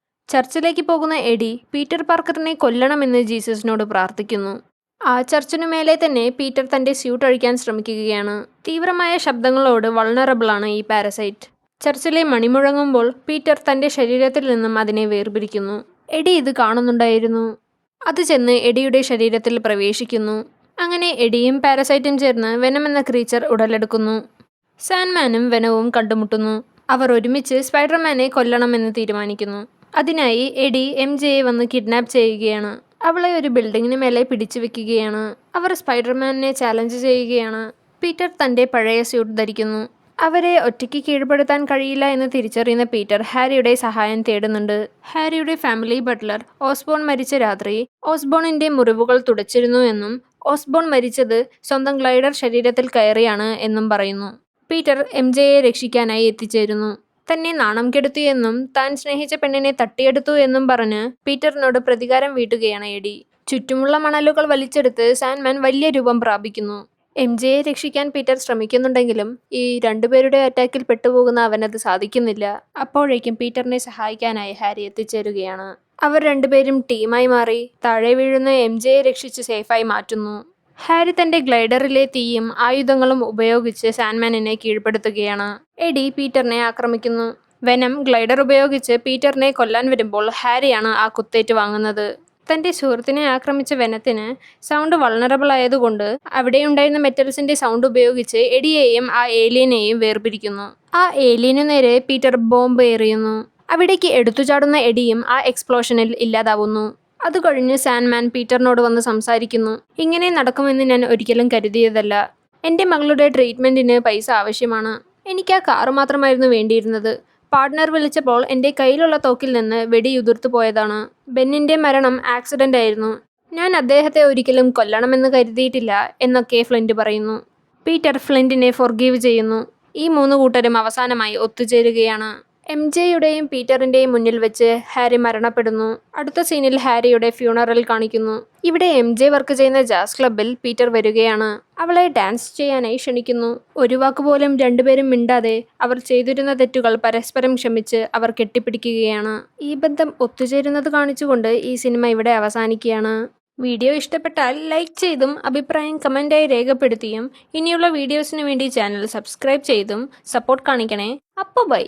ചർച്ചിലേക്ക് പോകുന്ന എഡി പീറ്റർ പാർക്കറിനെ കൊല്ലണമെന്ന് ജീസസിനോട് പ്രാർത്ഥിക്കുന്നു. ആ ചർച്ചിനു മേലെ തന്നെ പീറ്റർ തന്റെ സ്യൂട്ട് അഴിക്കാൻ ശ്രമിക്കുകയാണ്. തീവ്രമായ ശബ്ദങ്ങളോട് വൾണറബിളാണ് ഈ പാരസൈറ്റ്. ചർച്ചിലെ മണി മുഴങ്ങുമ്പോൾ പീറ്റർ തന്റെ ശരീരത്തിൽ നിന്നും അതിനെ വേർപിരിക്കുന്നു. എഡി ഇത് കാണുന്നുണ്ടായിരുന്നു. അത് ചെന്ന് എഡിയുടെ ശരീരത്തിൽ പ്രവേശിക്കുന്നു. അങ്ങനെ എഡിയും പാരസൈറ്റും ചേർന്ന് വെനം എന്ന ക്രീച്ചർ ഉടലെടുക്കുന്നു. സാൻഡ്മാനും വെനവും കണ്ടുമുട്ടുന്നു. അവർ ഒരുമിച്ച് സ്പൈഡർമാനെ കൊല്ലണമെന്ന് തീരുമാനിക്കുന്നു. അതിനായി എഡി MJയെ വന്ന് കിഡ്നാപ്പ് ചെയ്യുകയാണ്. അവളെ ഒരു ബിൽഡിങ്ങിന് മേലെ പിടിച്ചു വെക്കുകയാണ്. അവർ സ്പൈഡർമാനെ ചാലഞ്ച് ചെയ്യുകയാണ്. പീറ്റർ തന്റെ പഴയ സ്യൂട്ട് ധരിക്കുന്നു. അവരെ ഒറ്റയ്ക്ക് കീഴ്പ്പെടുത്താൻ കഴിയില്ല എന്ന് തിരിച്ചറിയുന്ന പീറ്റർ ഹാരിയുടെ സഹായം തേടുന്നുണ്ട്. ഹാരിയുടെ ഫാമിലി ബട്ട്ലർ ഓസ്ബോൺ മരിച്ച രാത്രി ഓസ്ബോണിന്റെ മുറിവുകൾ തുടച്ചിരുന്നു എന്നും ഓസ്ബോൺ മരിച്ചത് സ്വന്തം ഗ്ലൈഡർ ശരീരത്തിൽ കയറിയാണ് എന്നും പറയുന്നു. പീറ്റർ MJയെ രക്ഷിക്കാനായി എത്തിച്ചേരുന്നു. തന്നെ നാണം കെടുത്തിയെന്നും താൻ സ്നേഹിച്ച പെണ്ണിനെ തട്ടിയെടുത്തു എന്നും പറഞ്ഞ് പീറ്ററിനോട് പ്രതികാരം വീട്ടുകയാണ് എഡി. ചുറ്റുമുള്ള മണലുകൾ വലിച്ചെടുത്ത് സാൻഡ്മാൻ വലിയ രൂപം പ്രാപിക്കുന്നു. എംജെയെ രക്ഷിക്കാൻ പീറ്റർ ശ്രമിക്കുന്നുണ്ടെങ്കിലും ഈ രണ്ടുപേരുടെ അറ്റാക്കിൽ പെട്ടുപോകുന്ന അവനത് സാധിക്കുന്നില്ല. അപ്പോഴേക്കും പീറ്ററിനെ സഹായിക്കാനായി ഹാരി എത്തിച്ചേരുകയാണ്. അവർ രണ്ടുപേരും ടീമായി മാറി താഴെ വീഴുന്ന എംജെയെ രക്ഷിച്ച് സേഫായി മാറ്റുന്നു. ഹാരി തന്റെ ഗ്ലൈഡറിലെ തീയും ആയുധങ്ങളും ഉപയോഗിച്ച് സാൻഡ്മാനിനെ കീഴ്പ്പെടുത്തുകയാണ്. എഡി പീറ്ററിനെ ആക്രമിക്കുന്നു. വെനം ഗ്ലൈഡർ ഉപയോഗിച്ച് പീറ്ററിനെ കൊല്ലാൻ വരുമ്പോൾ ഹാരിയാണ് ആ കുത്തേറ്റ് വാങ്ങുന്നത്. തന്റെ സുഹൃത്തിനെ ആക്രമിച്ച വെനത്തിന് സൗണ്ട് വൾണറബിൾ ആയതുകൊണ്ട് അവിടെയുണ്ടായിരുന്ന മെറ്റൽസിന്റെ സൗണ്ട് ഉപയോഗിച്ച് എഡിയെയും ആ ഏലിയനെയും വേർപിരിക്കുന്നു. ആ ഏലിയനു നേരെ പീറ്റർ ബോംബ് എറിയുന്നു. അവിടേക്ക് എടുത്തുചാടുന്ന എഡിയും ആ എക്സ്പ്ലോഷനിൽ ഇല്ലാതാവുന്നു. അത് കഴിഞ്ഞ് സാൻഡ്മാൻ പീറ്ററിനോട് വന്ന് സംസാരിക്കുന്നു. ഇങ്ങനെ നടക്കുമെന്ന് ഞാൻ ഒരിക്കലും കരുതിയതല്ല. എൻ്റെ മകളുടെ ട്രീറ്റ്മെൻറ്റിന് പൈസ ആവശ്യമാണ്. എനിക്ക് ആ കാറ് മാത്രമായിരുന്നു വേണ്ടിയിരുന്നത്. പാർട്ട്ണർ വിളിച്ചപ്പോൾ എൻ്റെ കയ്യിലുള്ള തോക്കിൽ നിന്ന് വെടിയുതിർത്തു പോയതാണ്. ബെന്നിൻ്റെ മരണം ആക്സിഡൻ്റ് ആയിരുന്നു. ഞാൻ അദ്ദേഹത്തെ ഒരിക്കലും കൊല്ലണമെന്ന് കരുതിയിട്ടില്ല എന്നൊക്കെ ഫ്ലിൻറ്റ് പറയുന്നു. പീറ്റർ ഫ്ലിൻറ്റിനെ ഫോർഗീവ് ചെയ്യുന്നു. ഈ മൂന്ന് കൂട്ടരും അവസാനമായി ഒത്തുചേരുകയാണ്. എംജെയുടെയും പീറ്ററിന്റെയും മുന്നിൽ വെച്ച് ഹാരി മരണപ്പെടുന്നു. അടുത്ത സീനിൽ ഹാരിയുടെ ഫ്യൂണറൽ കാണിക്കുന്നു. ഇവിടെ എംജെ വർക്ക് ചെയ്യുന്ന ജാസ് ക്ലബ്ബിൽ പീറ്റർ വരികയാണ്. അവളെ ഡാൻസ് ചെയ്യാനായി ക്ഷണിക്കുന്നു. ഒരു വാക്കുപോലും രണ്ടുപേരും മിണ്ടാതെ അവർ ചെയ്തിരുന്ന തെറ്റുകൾ പരസ്പരം ക്ഷമിച്ച് അവർ കെട്ടിപ്പിടിക്കുകയാണ്. ഈ ബന്ധം ഒത്തുചേരുന്നത് കാണിച്ചുകൊണ്ട് ഈ സിനിമ ഇവിടെ അവസാനിക്കുകയാണ്. വീഡിയോ ഇഷ്ടപ്പെട്ടാൽ ലൈക്ക് ചെയ്തും അഭിപ്രായം കമൻ്റായി രേഖപ്പെടുത്തിയും ഇനിയുള്ള വീഡിയോസിന് വേണ്ടി ചാനൽ സബ്സ്ക്രൈബ് ചെയ്തും സപ്പോർട്ട് കാണിക്കണേ. അപ്പോൾ ബൈ.